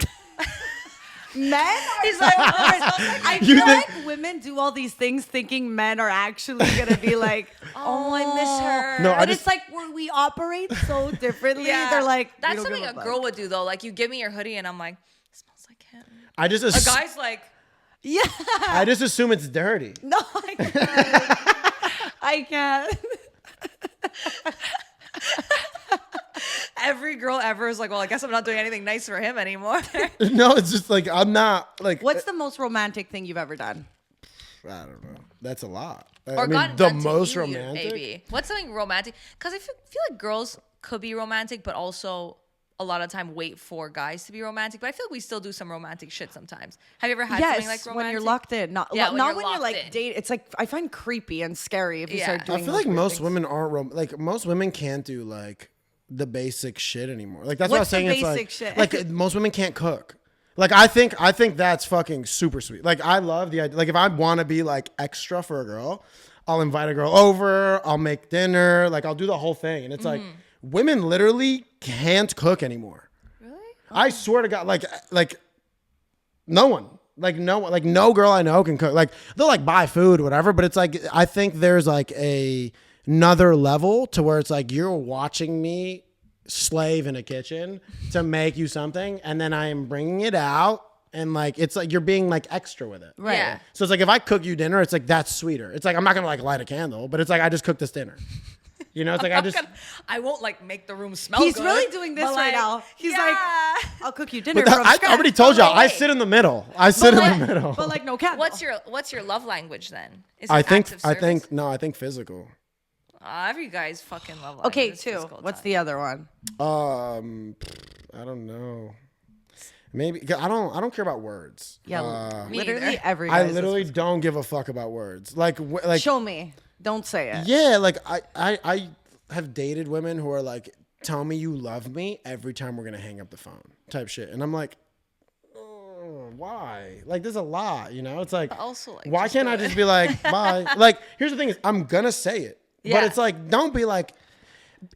S3: Men are
S2: He's like,
S3: I
S1: You
S3: feel
S1: think-
S3: like women do all these things thinking men are actually gonna be like,
S2: oh, I miss her.
S1: No, I
S3: and
S1: just-
S3: it's like we operate so differently.
S2: Yeah.
S3: They're like,
S2: that's
S3: we don't
S2: something
S3: give
S2: a
S3: fuck.
S2: girl would do though. Like you give me your hoodie and I'm like, it smells like him.
S1: I just
S2: A guy's like,
S3: Yeah.
S1: I just assume it's dirty.
S3: No, I can't. I can't.
S2: every girl ever is like, well, I guess I'm not doing anything nice for him anymore.
S1: No, it's just like I'm not like.
S3: What's the most romantic thing you've ever done?
S1: I don't know. That's a lot.
S2: or
S1: I mean,
S2: gotten
S1: the
S2: done to
S1: most
S2: you,
S1: romantic.
S2: maybe. What's something romantic? Because I feel like girls could be romantic, but also a lot of time wait for guys to be romantic. But I feel like we still do some romantic shit sometimes. Have you ever had something like romantic?
S3: when you're locked in. Not,
S2: Yeah, when
S3: not
S2: you're
S3: when you're
S2: locked
S3: like
S2: in.
S3: dating. It's like I find creepy and scary if you
S2: Yeah.
S3: start
S2: I
S3: doing.
S1: I feel
S3: those
S1: like
S3: weird
S1: most
S3: things.
S1: women aren't like most women can't do like the basic shit anymore. Like that's what I was
S3: What's the
S1: saying. It's
S3: basic
S1: like,
S3: shit?
S1: like most women can't cook. Like I think that's fucking super sweet. Like I love the idea. Like if I want to be like extra for a girl, I'll invite a girl over. I'll make dinner. Like I'll do the whole thing. And it's like women literally can't cook anymore.
S2: Really?
S1: I swear to God, like no one. Like no girl I know can cook. Like they'll like buy food or whatever, but it's like I think there's like another level to where it's like you're watching me slave in a kitchen to make you something, and then I am bringing it out, and like it's like you're being like extra with it.
S3: Right.
S2: Yeah.
S1: So it's like if I cook you dinner, it's like that's sweeter. It's like I'm not gonna like light a candle, but it's like I just cooked this dinner. You know, it's like
S2: I won't like make the room smell
S3: He's
S2: good.
S3: really doing this
S2: but,
S3: right
S2: like,
S3: now. He's
S2: yeah.
S3: like, I'll cook you dinner.
S1: But that,
S3: from
S1: I
S3: scratch.
S1: already told y'all. I
S2: wait.
S1: sit in the middle. I sit in the middle.
S3: But like no candle.
S2: What's your love language then? Is
S1: I
S2: it
S1: think
S2: acts of
S1: I
S2: service?
S1: think no. I think physical.
S2: Every guy's fucking love language.
S3: Okay,
S2: is
S3: two.
S2: physical
S3: What's
S2: touch.
S3: the other one?
S1: I don't know. Maybe 'cause I don't care about words.
S3: Yeah,
S2: Me
S3: literally
S2: neither.
S3: every.
S1: I
S3: guy's is-
S1: literally don't give a fuck about words. Like
S3: Show me. Don't say it.
S1: yeah, like I have dated women who are like, tell me you love me every time we're gonna hang up the phone type shit, and I'm like, oh, why? Like there's a lot, you know? It's like
S2: also, like,
S1: why
S2: just
S1: can't
S2: do
S1: I
S2: it.
S1: just be like bye? Like here's the thing is I'm gonna say it, but
S2: Yeah.
S1: it's like don't be like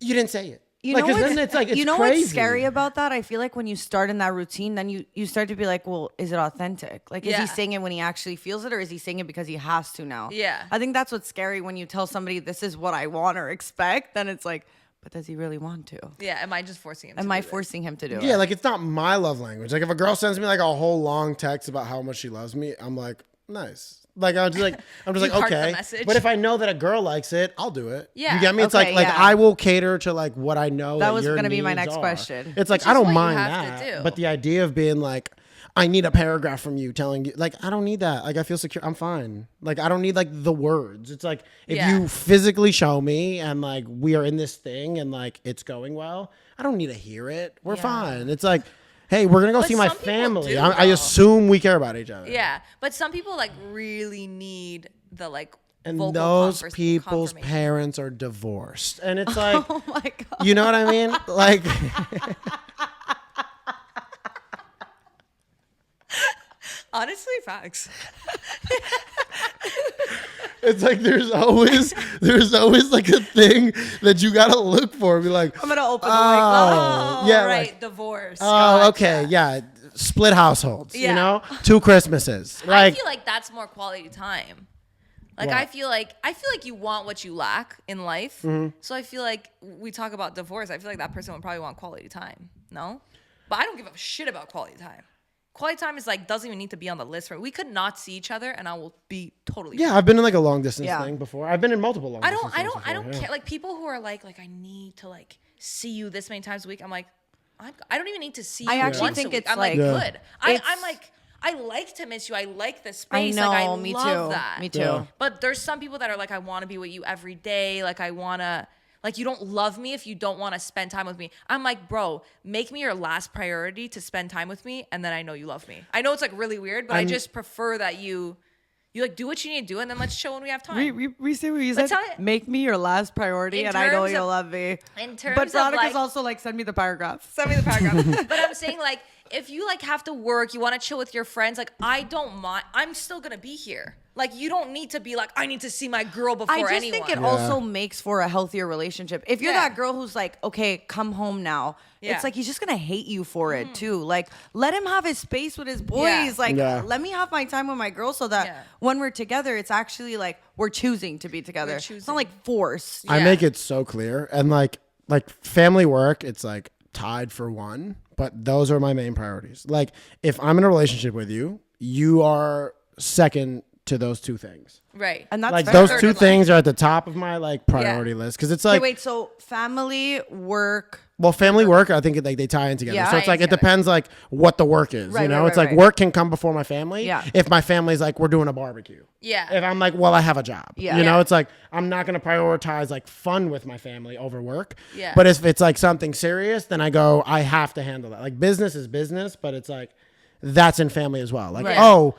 S1: you didn't say it.
S3: You
S1: like,
S3: know
S1: 'cause
S3: what's,
S1: then it's like it's
S3: you know
S1: crazy.
S3: what's scary about that? I feel like when you start in that routine, then you start to be like, well, is it authentic? Like, is
S2: Yeah.
S3: he saying it when he actually feels it, or is he saying it because he has to now?
S2: Yeah.
S3: I think that's what's scary when you tell somebody this is what I want or expect. Then it's like, But does he really want to?
S2: Yeah, am I just forcing him?
S3: Am
S2: to
S3: I
S2: do this?
S3: forcing him to do it?
S1: Yeah, like it's not my love language. Like if a girl sends me like a whole long text about how much she loves me, I'm like, nice. Like I'm just like
S2: You heart the
S1: okay.
S2: message.
S1: But if I know that a girl likes it, I'll do it.
S2: Yeah.
S1: You get me? It's
S3: Okay,
S1: like
S3: yeah.
S1: I will cater to like what I know.
S3: That was
S1: your
S3: gonna be my
S1: needs
S3: next
S1: are.
S3: question.
S1: It's like
S2: Which
S1: I
S2: is
S1: don't
S2: what you
S1: mind
S2: have to
S1: that,
S2: do.
S1: but the idea of being like, I need a paragraph from you telling you, like, I don't need that. Like I feel secure. I'm fine. Like I don't need like the words. It's like if
S2: Yeah.
S1: you physically show me and like we are in this thing and like it's going well, I don't need to hear it. We're
S3: Yeah.
S1: fine. It's like, hey, we're gonna go
S2: But
S1: see my
S2: some people
S1: family.
S2: do,
S1: I
S2: though.
S1: assume we care about each other.
S2: Yeah, but some people like really need the like
S1: And
S2: vocal
S1: those
S2: converse-
S1: people's
S2: confirmation.
S1: parents are divorced. And it's like,
S3: Oh my God.
S1: you know what I mean? Like,
S2: Honestly, facts.
S1: it's like there's always like a thing that you gotta look for. Be like,
S3: I'm gonna open the link.
S1: oh, yeah,
S2: right.
S1: like,
S2: Divorce.
S1: oh,
S2: Gotcha.
S1: okay, yeah, split households. You
S2: Yeah.
S1: know, 2 Christmases.
S2: I
S1: Like,
S2: feel like that's more quality time. Like
S1: What?
S2: I feel like you want what you lack in life.
S1: Mm-hmm.
S2: So I feel like we talk about divorce. I feel like that person would probably want quality time. No, but I don't give a shit about quality time. Quality time is like doesn't even need to be on the list. We could not see each other, and I will be totally.
S1: yeah, I've been in like a long distance
S3: Yeah.
S1: thing before. I've been in multiple long distance things
S2: I don't
S1: before, yeah.
S2: care. Like people who are like I need to like see you this many times a week. I'm like, I don't even need to see you
S3: I actually
S2: once
S3: think
S2: a week.
S3: it's
S2: I'm like,
S1: Yeah.
S2: good. I'm like, I like to miss you. I like the
S3: I
S2: space.
S3: know.
S2: Like I
S3: me
S2: love
S3: too.
S2: that.
S3: Me too.
S1: Yeah.
S2: But there's some people that are like, I want to be with you every day. Like I want to. Like you don't love me if you don't want to spend time with me. I'm like, bro, make me your last priority to spend time with me, and then I know you love me. I know it's like really weird, but I just prefer that you like do what you need to do, and then let's chill when we have time.
S3: Re-say what you
S2: But
S3: said.
S2: tell it-
S3: Make me your last priority,
S2: In
S3: and I know
S2: terms
S3: you'll
S2: of-
S3: love me.
S2: in terms
S3: But
S2: of,
S3: Veronica's
S2: like-
S3: also like, send me the paragraph.
S2: Send me the paragraph. But I'm saying like, if you like have to work, you want to chill with your friends, like I don't mind. I'm still gonna be here. Like you don't need to be like, I need to see my girl before
S3: I just
S2: anyone.
S3: think it also makes for a healthier relationship. If you're
S2: Yeah.
S3: that girl who's like, okay, come home now.
S2: Yeah.
S3: It's like he's just gonna hate you for it too. Like, let him have his space with his boys.
S2: Yeah.
S3: Like,
S1: Yeah.
S3: let me have my time with my girl so that
S2: Yeah.
S3: when we're together, it's actually like we're choosing to be together.
S2: We're
S3: It's
S2: choosing.
S3: not like forced.
S1: I
S2: Yeah.
S1: make it so clear. And like family work, it's like tied for one, but those are my main priorities. Like if I'm in a relationship with you, you are second to those 2 things.
S2: right.
S3: And that's
S1: Like
S3: fair.
S1: those
S2: Third
S1: 2
S2: in line.
S1: things are at the top of my like priority list. Cause it's
S3: Okay,
S1: like,
S3: wait, so family, work.
S1: well, family work, I think like they tie in together.
S3: Yeah.
S1: So it's
S2: Tie
S1: like,
S2: in
S1: it
S2: together.
S1: depends like what the work is,
S3: Right,
S1: you know,
S3: right,
S1: it's
S3: right,
S1: like
S3: right.
S1: work can come before my family.
S3: Yeah.
S1: If my family's like, we're doing a barbecue.
S2: Yeah.
S1: If I'm like, well, I have a job.
S3: Yeah.
S1: You know,
S2: Yeah.
S1: it's like, I'm not going to prioritize like fun with my family over work.
S2: Yeah.
S1: But if it's like something serious, then I go, I have to handle that. Like business is business, but it's like, that's in family as well. Like,
S2: Right.
S1: oh,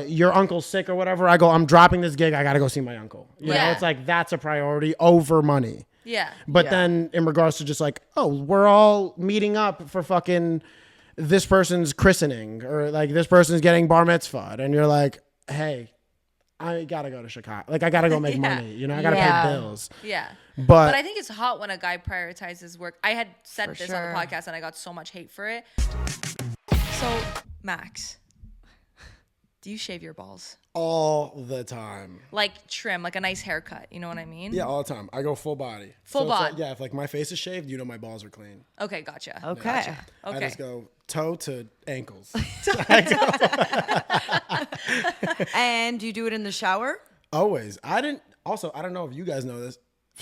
S1: your uncle's sick or whatever. I go, I'm dropping this gig. I got to go see my uncle. You know,
S2: Yeah.
S1: it's like, that's a priority over money.
S2: Yeah.
S1: But
S3: Yeah.
S1: then in regards to just like, oh, we're all meeting up for fucking this person's christening or like this person's getting bar mitzvah. And you're like, hey, I got to go to Chicago. Like I got to go make
S2: Yeah.
S1: money. You know, I got to
S3: Yeah.
S1: pay bills.
S2: Yeah.
S1: But
S2: But I think it's hot when a guy prioritizes work. I had said
S3: For
S2: this
S3: sure.
S2: on the podcast and I got so much hate for it. So, Max, do you shave your balls?
S1: all the time.
S2: Like trim, like a nice haircut. You know what I mean?
S1: Yeah, all the time. I go full body.
S2: Full
S1: it's like-
S2: body.
S1: yeah, if like my face is shaved, you know my balls are clean.
S2: Okay, gotcha.
S3: Okay.
S1: I
S2: Okay.
S1: just go toe to ankles.
S3: And do you do it in the shower?
S1: Always. I don't know if you guys know this.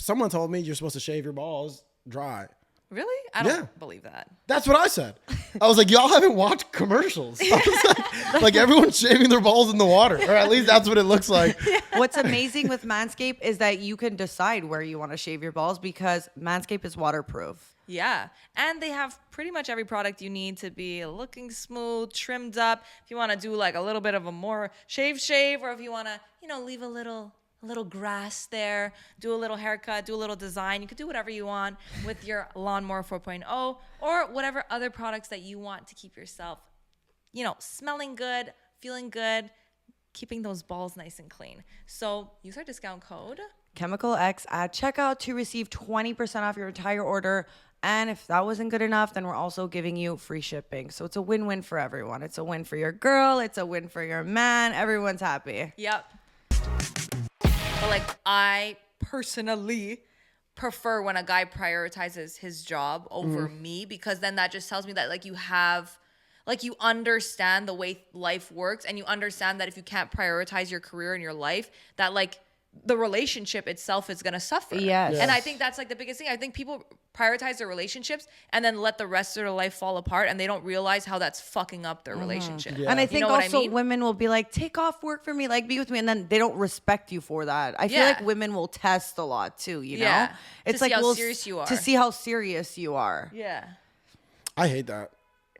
S1: Like told me you're supposed to shave your balls dry.
S2: Really? I don't
S1: Yeah.
S2: believe that.
S1: That's what I said. I was like, y'all haven't watched commercials. I was like everyone's shaving their balls in the water, or at least that's what it looks like.
S3: What's amazing with Manscaped is that you can decide where you want to shave your balls because Manscaped is waterproof.
S2: Yeah. And they have pretty much every product you need to be looking smooth, trimmed up. If you want to do like a little bit of a more shave, or if you want to, leave a little grass there, do a little haircut, do a little design. You could do whatever you want with your Lawnmower 4.0 or whatever other products that you want to keep yourself, smelling good, feeling good, keeping those balls nice and clean. So use our discount code.
S3: Chemical X at checkout to receive 20% off your entire order. And if that wasn't good enough, then we're also giving you free shipping. So it's a win-win for everyone. It's a win for your girl. It's a win for your man. Everyone's happy.
S2: Yep. But like I personally prefer when a guy prioritizes his job over me, because then that just tells me that like you understand the way life works, and you understand that if you can't prioritize your career and your life, that like the relationship itself is going to suffer.
S3: Yes.
S2: And I think that's like the biggest thing. I think people prioritize their relationships and then let the rest of their life fall apart, and they don't realize how that's fucking up their relationship.
S3: And I
S2: You
S3: think
S2: know what
S3: also
S2: I mean?
S3: women will be like, take off work for me, like be with me, and then they don't respect you for that. I feel like women will test a lot too, you know?
S2: Yeah.
S3: It's
S2: To
S3: like
S2: see how
S3: we'll
S2: serious you are.
S3: to see how serious you are.
S2: Yeah.
S1: I hate that.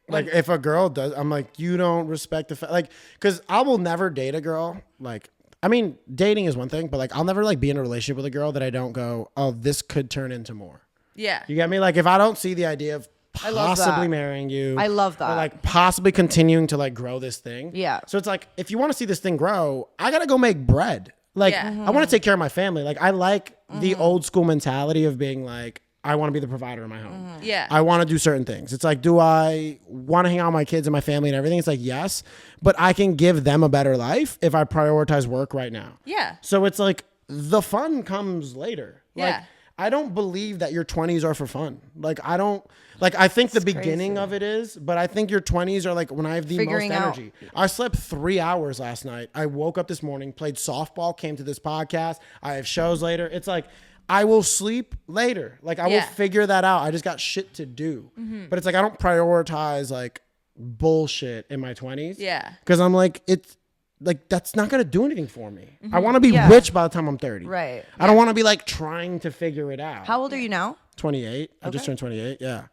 S1: Like if a girl does, I'm like, you don't respect the fact, like, because I will never date a girl. Like, I mean, dating is one thing, but like, I'll never like be in a relationship with a girl that I don't go, oh, this could turn into more.
S2: Yeah.
S1: You get me? Like, if I don't see the idea of
S3: love
S1: possibly
S3: that.
S1: marrying you,
S3: I love that.
S1: or like possibly continuing to like grow this thing.
S3: Yeah.
S1: So it's like, if you want to see this thing grow, I gotta go make bread. Like,
S2: Yeah.
S1: I want to take care of my family. Like, I like the old school mentality of being like, I want to be the provider in my home.
S2: Yeah.
S1: I want to do certain things. It's like, do I want to hang out with my kids and my family and everything? It's like, yes, but I can give them a better life if I prioritize work right now.
S2: Yeah.
S1: So it's like the fun comes later. Like,
S2: Yeah.
S1: I don't believe that your 20s are for fun. Like, I don't, like, I think the beginning of it is, but I think your 20s are like when I have the
S3: Figuring
S1: most
S3: out.
S1: energy. I slept 3 hours last night. I woke up this morning, played softball, came to this podcast. I have shows later. It's like, I will sleep later. Like, I will figure that out. I just got shit to do. But it's like, I don't prioritize like bullshit in my 20s.
S2: Yeah.
S1: Because I'm like, it's like, that's not going to do anything for me. I want to be rich by the time I'm 30.
S3: Right.
S1: I don't want to be like trying to figure it out.
S3: How old are you now?
S1: 28. I just turned 28. Yeah.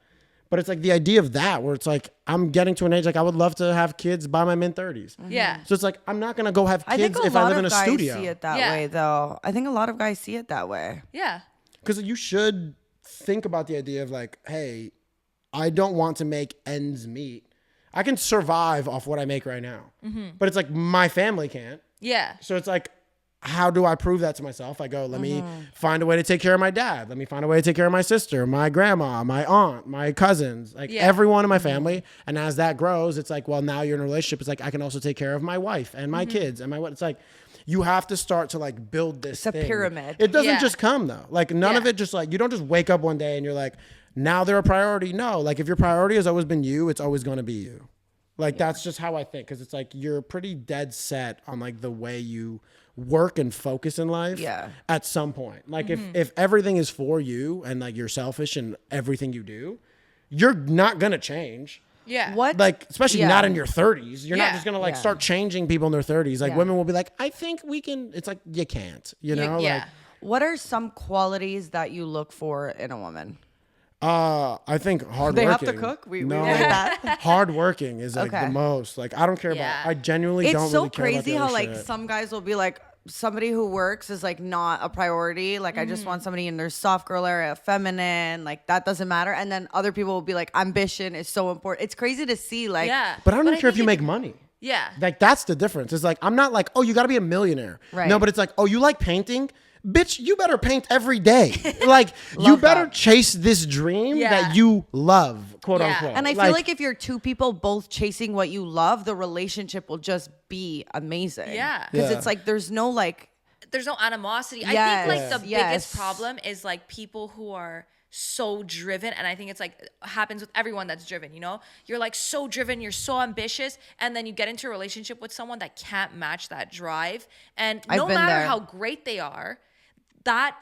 S1: But it's like the idea of that where it's like, I'm getting to an age, like I would love to have kids by my mid 30s.
S2: Yeah.
S1: So it's like, I'm not going to go have
S3: I think
S1: kids
S3: a
S1: if I
S3: lot
S1: live in
S3: of
S1: a
S3: guys
S1: studio.
S3: see it that
S2: Yeah.
S3: way, though. I think a lot of guys see it that way.
S2: Yeah.
S1: Because you should think about the idea of like, hey, I don't want to make ends meet. I can survive off what I make right now. But it's like my family can't.
S2: Yeah.
S1: So it's like, how do I prove that to myself? I go, let me find a way to take care of my dad. Let me find a way to take care of my sister, my grandma, my aunt, my cousins, like everyone in my family. And as that grows, it's like, well, now you're in a relationship. It's like, I can also take care of my wife and my kids and my what. It's like, you have to start to like build this
S3: It's a
S1: thing.
S3: pyramid.
S1: It doesn't
S2: Yeah.
S1: just come though. Like none of
S2: Yeah.
S1: it just like, you don't just wake up one day and you're like, now they're a priority. No, like if your priority has always been you, it's always going to be you. Like that's just how I think. Cause it's like, you're pretty dead set on like the way you work and focus in life at some point. Like if everything is for you and like you're selfish in everything you do, you're not going to change.
S2: Yeah.
S3: What?
S1: Like, especially
S3: Yeah.
S1: not in your 30s. You're not
S2: Yeah.
S1: just going to like
S3: Yeah.
S1: start changing people in their 30s. Like
S3: Yeah.
S1: women will be like, I think we can. It's like, you can't, you know?
S2: Yeah.
S1: Like,
S3: What are some qualities that you look for in a woman?
S1: I think hard
S3: They
S1: working.
S3: have to cook? We
S1: no,
S3: like that?
S1: hard working is like
S3: Okay.
S1: the most. Like, I don't care
S2: Yeah.
S1: about, I genuinely
S3: It's
S1: don't
S3: so
S1: really care about
S3: crazy
S1: the
S3: how
S1: other
S3: like
S1: shit.
S3: some guys will be like, somebody who works is like not a priority. Like I just want somebody in their soft girl area, feminine, like that doesn't matter. And then other people will be like, ambition is so important. It's crazy to see like,
S2: Yeah.
S1: But I don't even care if
S2: think
S1: you
S2: it-
S1: make money.
S2: Yeah.
S1: Like, that's the difference. It's like, I'm not like, oh, you got to be a millionaire.
S3: Right.
S1: No, but it's like, oh, you like painting? Bitch, you better paint every day. Like, you
S3: Love
S1: better
S3: that.
S1: chase this dream
S2: Yeah.
S1: that you love, quote
S2: Yeah.
S1: unquote.
S3: and I feel like if you're two people both chasing what you love, the relationship will just be amazing.
S2: Yeah.
S3: Because
S1: Yeah.
S3: it's like, there's no like,
S2: There's no animosity. I
S3: Yes.
S2: think like the
S3: Yes.
S2: biggest problem is like people who are so driven, and I think it's like happens with everyone that's driven, you know? You're like so driven, you're so ambitious, and then you get into a relationship with someone that can't match that drive. And
S3: I've
S2: no
S3: been
S2: matter
S3: there.
S2: how great they are, that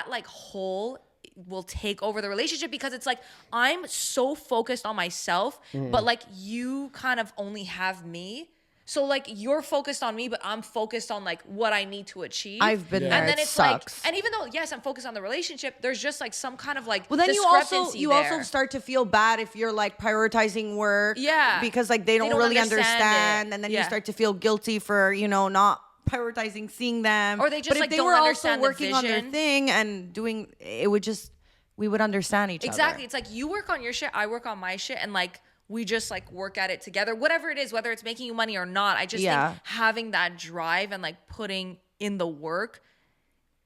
S2: like hole will take over the relationship, because it's like I'm so focused on myself, but like you kind of only have me. So like you're focused on me, but I'm focused on like what I need to achieve.
S3: I've been there.
S2: And then
S3: It
S2: it's
S3: sucks.
S2: like, and even though yes, I'm focused on the relationship, there's just like some kind of like
S3: well, then you also
S2: there.
S3: start to feel bad if you're like prioritizing work.
S2: Yeah.
S3: Because like they don't
S2: don't
S3: really
S2: understand
S3: understand.
S2: it.
S3: And then you
S2: Yeah.
S3: start to feel guilty for, you know, not prioritizing seeing them.
S2: Or they just,
S3: but if
S2: like,
S3: they
S2: don't
S3: were also
S2: understand the
S3: working on their
S2: vision.
S3: thing and doing it would just we would understand each
S2: Exactly.
S3: other.
S2: It's like you work on your shit, I work on my shit, and like we just like work at it together, whatever it is, whether it's making you money or not. I just
S3: Yeah.
S2: think having that drive and like putting in the work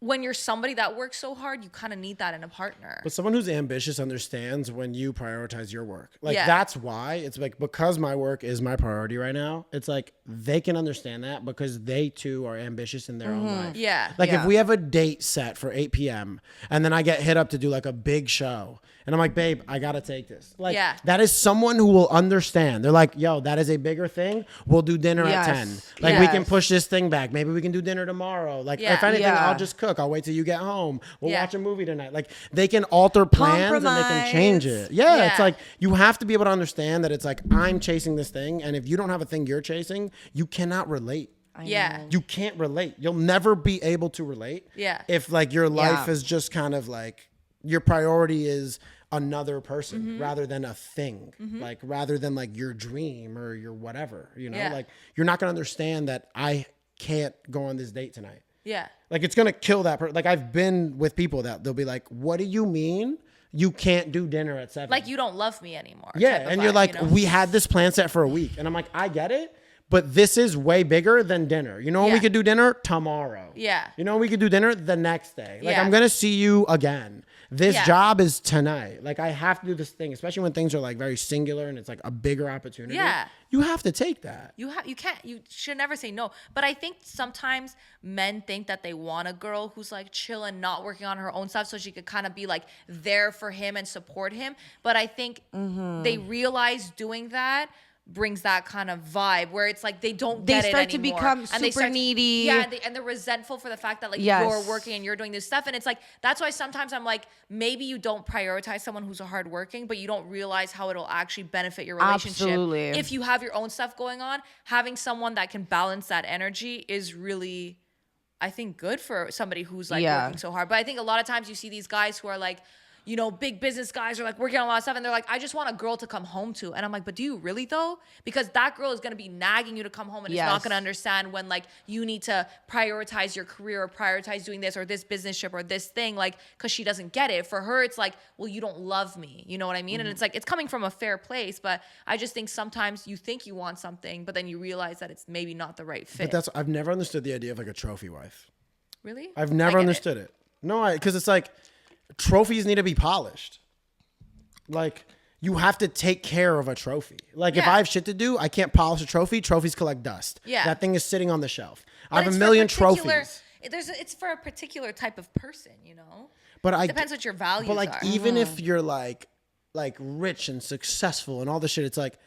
S2: when you're somebody that works so hard, you kind of need that in a partner.
S1: But someone who's ambitious understands when you prioritize your work. Like,
S2: Yeah.
S1: that's why it's like, because my work is my priority right now, it's like they can understand that because they too are ambitious in their own life.
S2: Yeah.
S1: Like,
S3: Yeah.
S1: if we have a date set for 8 p.m. and then I get hit up to do like a big show and I'm like, babe, I got to take this. Like,
S2: Yeah.
S1: that is someone who will understand. They're like, yo, that is a bigger thing. We'll do dinner
S3: Yes.
S1: at 10. Like, we can
S3: Yes.
S1: push this thing back. Maybe we can do dinner tomorrow. Like,
S2: Yeah.
S1: if anything,
S3: Yeah.
S1: I'll just cook. I'll wait till you get home. We'll
S2: Yeah.
S1: watch a movie tonight. Like, they can alter plans and they can change it. Yeah, it's
S2: Yeah.
S1: like you have to be able to understand that it's like I'm chasing this thing, and if you don't have a thing you're chasing, you cannot relate.
S2: Yeah.
S1: You can't relate. You'll never be able to relate.
S2: Yeah.
S1: If like your life
S3: Yeah.
S1: is just kind of like your priority is another person rather than a thing, like rather than like your dream or your whatever, you know,
S2: Yeah.
S1: like you're not gonna understand that I can't go on this date tonight.
S2: Yeah.
S1: Like, it's gonna kill that person. Like, I've been with people that they'll be like, "What do you mean you can't do dinner at 7?"
S2: Like, you don't love me anymore.
S1: yeah,
S2: type of
S1: and you're
S2: vibe,
S1: like,
S2: you know?
S1: "We had this plan set for a week," and I'm like, "I get it, but this is way bigger than dinner. You know when we
S2: Yeah.
S1: could do dinner tomorrow.
S2: Yeah.
S1: You know when we could do dinner the next day. Like,
S2: Yeah.
S1: I'm gonna see you again. This
S2: Yeah.
S1: job is tonight. Like, I have to do this thing, especially when things are like very singular and it's like a bigger opportunity.
S2: Yeah.
S1: You have to take that.
S2: You should never say no. But I think sometimes men think that they want a girl who's like chilling, not working on her own stuff, so she could kind of be like there for him and support him. But I think they realize doing that brings that kind of vibe where it's like they don't
S3: They
S2: get it
S3: start to
S2: anymore.
S3: become
S2: And they
S3: super needy.
S2: Yeah, and they're resentful for the fact that like
S3: Yes.
S2: you're working and you're doing this stuff. And it's like, that's why sometimes I'm like, maybe you don't prioritize someone who's hardworking, but you don't realize how it'll actually benefit your relationship.
S3: Absolutely.
S2: If you have your own stuff going on, having someone that can balance that energy is really, I think, good for somebody who's like
S3: Yeah.
S2: working so hard. But I think a lot of times you see these guys who are like, you know, big business guys are like working on a lot of stuff and they're like, I just want a girl to come home to. And I'm like, but do you really though? Because that girl is going to be nagging you to come home and is not
S3: Yes.
S2: going to understand when like you need to prioritize your career or prioritize doing this or this business trip or this thing, like, because she doesn't get it. For her, it's like, well, you don't love me. You know what I mean? And it's like, it's coming from a fair place. But I just think sometimes you think you want something, but then you realize that it's maybe not the right fit.
S1: But I've never understood the idea of like a trophy wife.
S2: Really?
S1: I've
S2: I
S1: never
S2: get
S1: understood it. No, because it's like trophies need to be polished. Like, you have to take care of a trophy. Like, if
S2: Yeah.
S1: I have shit to do, I can't polish a trophy. Trophies collect dust.
S2: Yeah.
S1: That thing is sitting on the shelf. I
S2: But
S1: have
S2: it's
S1: a
S2: for
S1: million
S2: particular-
S1: trophies.
S2: It's for a particular type of person, you know?
S1: But
S2: It depends what your values
S1: But like,
S2: are.
S1: even if you're like rich and successful and all this shit, it's like,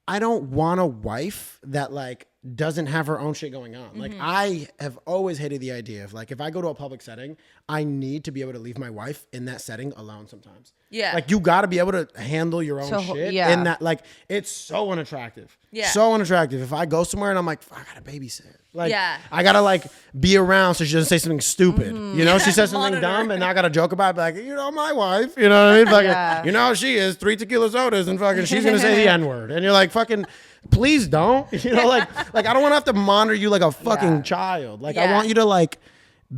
S1: I don't want a wife that like doesn't have her own shit going on. Like, I have always hated the idea of like, if I go to a public setting, I need to be able to leave my wife in that setting alone sometimes.
S2: Yeah.
S1: Like, you got to be able to handle your own
S3: So,
S1: shit
S3: yeah.
S1: in that. Like, it's so unattractive.
S2: Yeah.
S1: So unattractive. If I go somewhere and I'm like, I got to babysit. Like,
S2: Yeah.
S1: I got to like be around so she doesn't say something stupid. You know, she says something
S2: Monitor.
S1: dumb and I got to joke about it. Be like, you know, my wife, you know what I mean? Fucking,
S3: Yeah.
S1: you know how she is, 3 tequila sodas and fucking, she's going to say the N word. And you're like, fucking, please don't. You know, like I don't want to have to monitor you like a fucking
S3: Yeah.
S1: child. Like, I
S2: Yeah.
S1: want you to like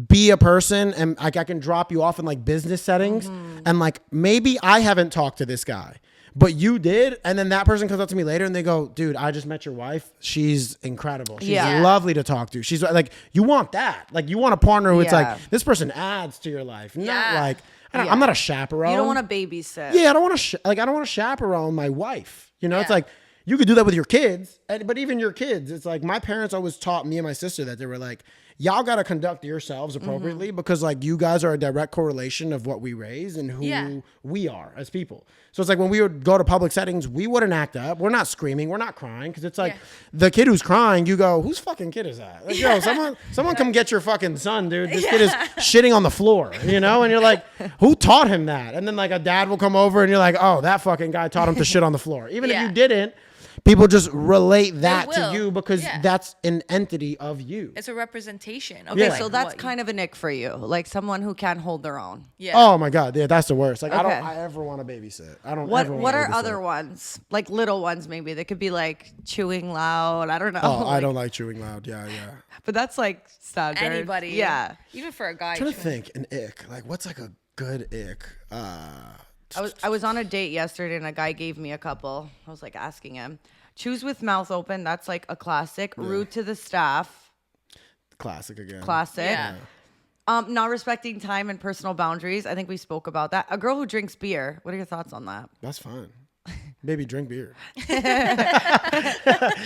S1: be a person and like I can drop you off in like business settings and like maybe I haven't talked to this guy, but you did. And then that person comes up to me later and they go, dude, I just met your wife. She's incredible. She's
S3: Yeah.
S1: lovely to talk to. She's like, you want that. Like, you want a partner who it's
S3: Yeah.
S1: like, this person adds to your life. Not
S2: Yeah.
S1: like,
S3: Yeah.
S1: I'm not a chaperone.
S3: You don't want to babysit.
S1: Yeah, I don't want to I don't want to chaperone my wife. You know, it's
S2: Yeah.
S1: like you could do that with your kids, but even your kids, it's like my parents always taught me and my sister that they were like, y'all got to conduct yourselves appropriately because like you guys are a direct correlation of what we raise and who
S2: Yeah.
S1: we are as people. So it's like when we would go to public settings, we wouldn't act up. We're not screaming. We're not crying because it's like
S2: Yeah.
S1: the kid who's crying, you go, whose fucking kid is that? Like, yo, someone come get your fucking son, dude. This kid is shitting on the floor, you know? And you're like, who taught him that? And then like a dad will come over and you're like, oh, that fucking guy taught him to shit on the floor. Even if
S2: Yeah.
S1: you didn't, people just relate that to
S2: will.
S1: you because
S2: Yeah.
S1: that's an entity of you.
S2: It's a representation.
S3: Okay,
S1: Yeah.
S3: so
S2: like
S3: that's
S2: what you-
S3: kind of an ick for you, like someone who can't hold their own.
S2: Yeah.
S1: Oh my God. Yeah, that's the worst. Like, I
S3: Okay.
S1: don't ever want to babysit. I don't
S3: What
S1: ever
S3: What
S1: wanna
S3: are
S1: babysit.
S3: other ones? Like little ones, maybe they could be like chewing loud. I don't know.
S1: Oh, I
S3: Like,
S1: don't like chewing loud. Yeah, yeah.
S3: But that's like standard.
S2: Anybody.
S3: Yeah.
S2: Even for a guy.
S1: I'm trying to
S2: chewing-
S1: think an ick. Like, what's like a good ick?
S3: I was on a date yesterday and a guy gave me a couple. I was like asking him, choose with mouth open. That's like a classic. Rude to the staff.
S1: Classic again.
S3: Classic.
S2: Yeah.
S3: Not respecting time and personal boundaries. I think we spoke about that. A girl who drinks beer. What are your thoughts on that?
S1: That's fine. Baby, drink beer.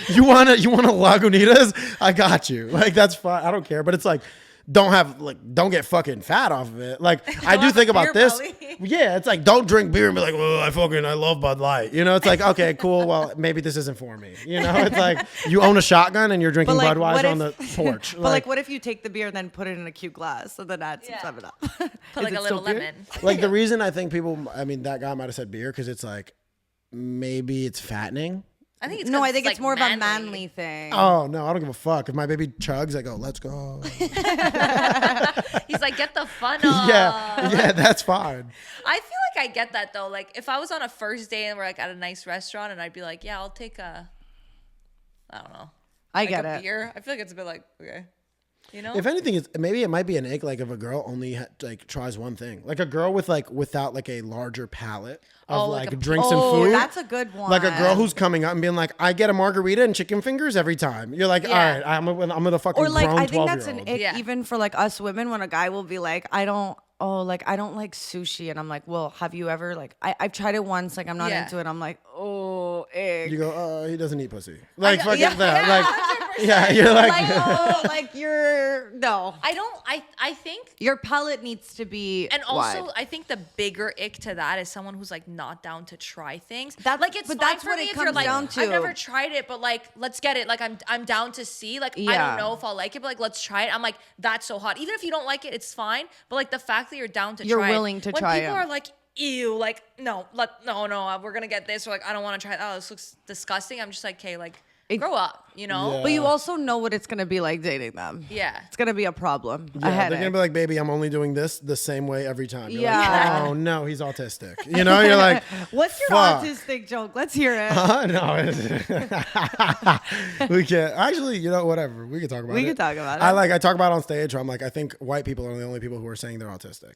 S1: you want a Lagunitas? I got you. Like, that's fine. I don't care. But it's like, don't get fucking fat off of it. Like, I do think about this. Yeah, it's like, don't drink beer and be like, oh, I love Bud Light. You know, it's like, okay, cool. Well, maybe this isn't for me. You know, it's like you own a shotgun and you're drinking
S3: like,
S1: Budweiser on the porch.
S3: But like, what if you take the beer and then put it in a cute glass and then add some 7-Up?
S2: Put like a little lemon.
S1: Like, the reason I think that guy might have said beer because it's like, maybe it's fattening.
S2: I think it's
S3: no, I think
S2: like
S3: it's more of a manly thing.
S1: Oh no, I don't give a fuck. If my baby chugs, I go, let's go.
S2: He's like, get the fun off.
S1: Yeah, that's fine.
S2: I feel like I get that though. Like if I was on a first date and we're like at a nice restaurant and I'd be like, yeah, I'll take I don't know.
S3: I get it.
S2: Beer. I feel like it's a bit like, okay. You know?
S1: If anything, maybe it might be an ick. Like if a girl only like tries one thing, like a girl without like a larger palette of like drinks and food.
S3: That's a good one.
S1: Like a girl who's coming up and being like, I get a margarita and chicken fingers every time. You're like, all right, I'm gonna fucking
S3: or like
S1: grown
S3: I think
S1: 12-year-old.
S3: that's an ick even for like us women when a guy will be like, I don't like sushi, and I'm like, well, have you ever like I've tried it once, like I'm not into it. I'm like, oh, ick.
S1: You go, he doesn't eat pussy. Like fucking that. Like you're like,
S3: like you're no.
S2: I think
S3: your palate needs to be
S2: and also
S3: wide.
S2: I think the bigger ick to that is someone who's like not down to try things.
S3: That's
S2: like it's
S3: but
S2: fine
S3: that's
S2: for
S3: what
S2: me
S3: it
S2: if you're
S3: comes
S2: like
S3: down to.
S2: I've never tried it, but like let's get it. Like I'm down to see. Like I don't know if I'll like it, but like let's try it. I'm like that's so hot. Even if you don't like it, it's fine. But like the fact that you're down to
S3: You're
S2: try
S3: willing
S2: it.
S3: to
S2: when
S3: try
S2: people
S3: it.
S2: are like ew, like no, we're gonna get this, or like I don't want to try it. Oh, this looks disgusting. I'm just like, okay, like grow up, you know?
S1: Yeah.
S3: But you also know what it's gonna be like dating them.
S2: Yeah.
S3: It's gonna be a problem.
S1: they're gonna be like, baby, I'm only doing this the same way every time. You're
S3: Yeah.
S1: like, oh no, he's autistic. You know, you're like,
S3: What's your
S1: fuck.
S3: autistic joke? Let's hear it.
S1: No, we can't. Actually, you know, whatever. We can talk about it.
S3: We can talk about it.
S1: I talk about it on stage where I'm like, I think white people are the only people who are saying they're autistic.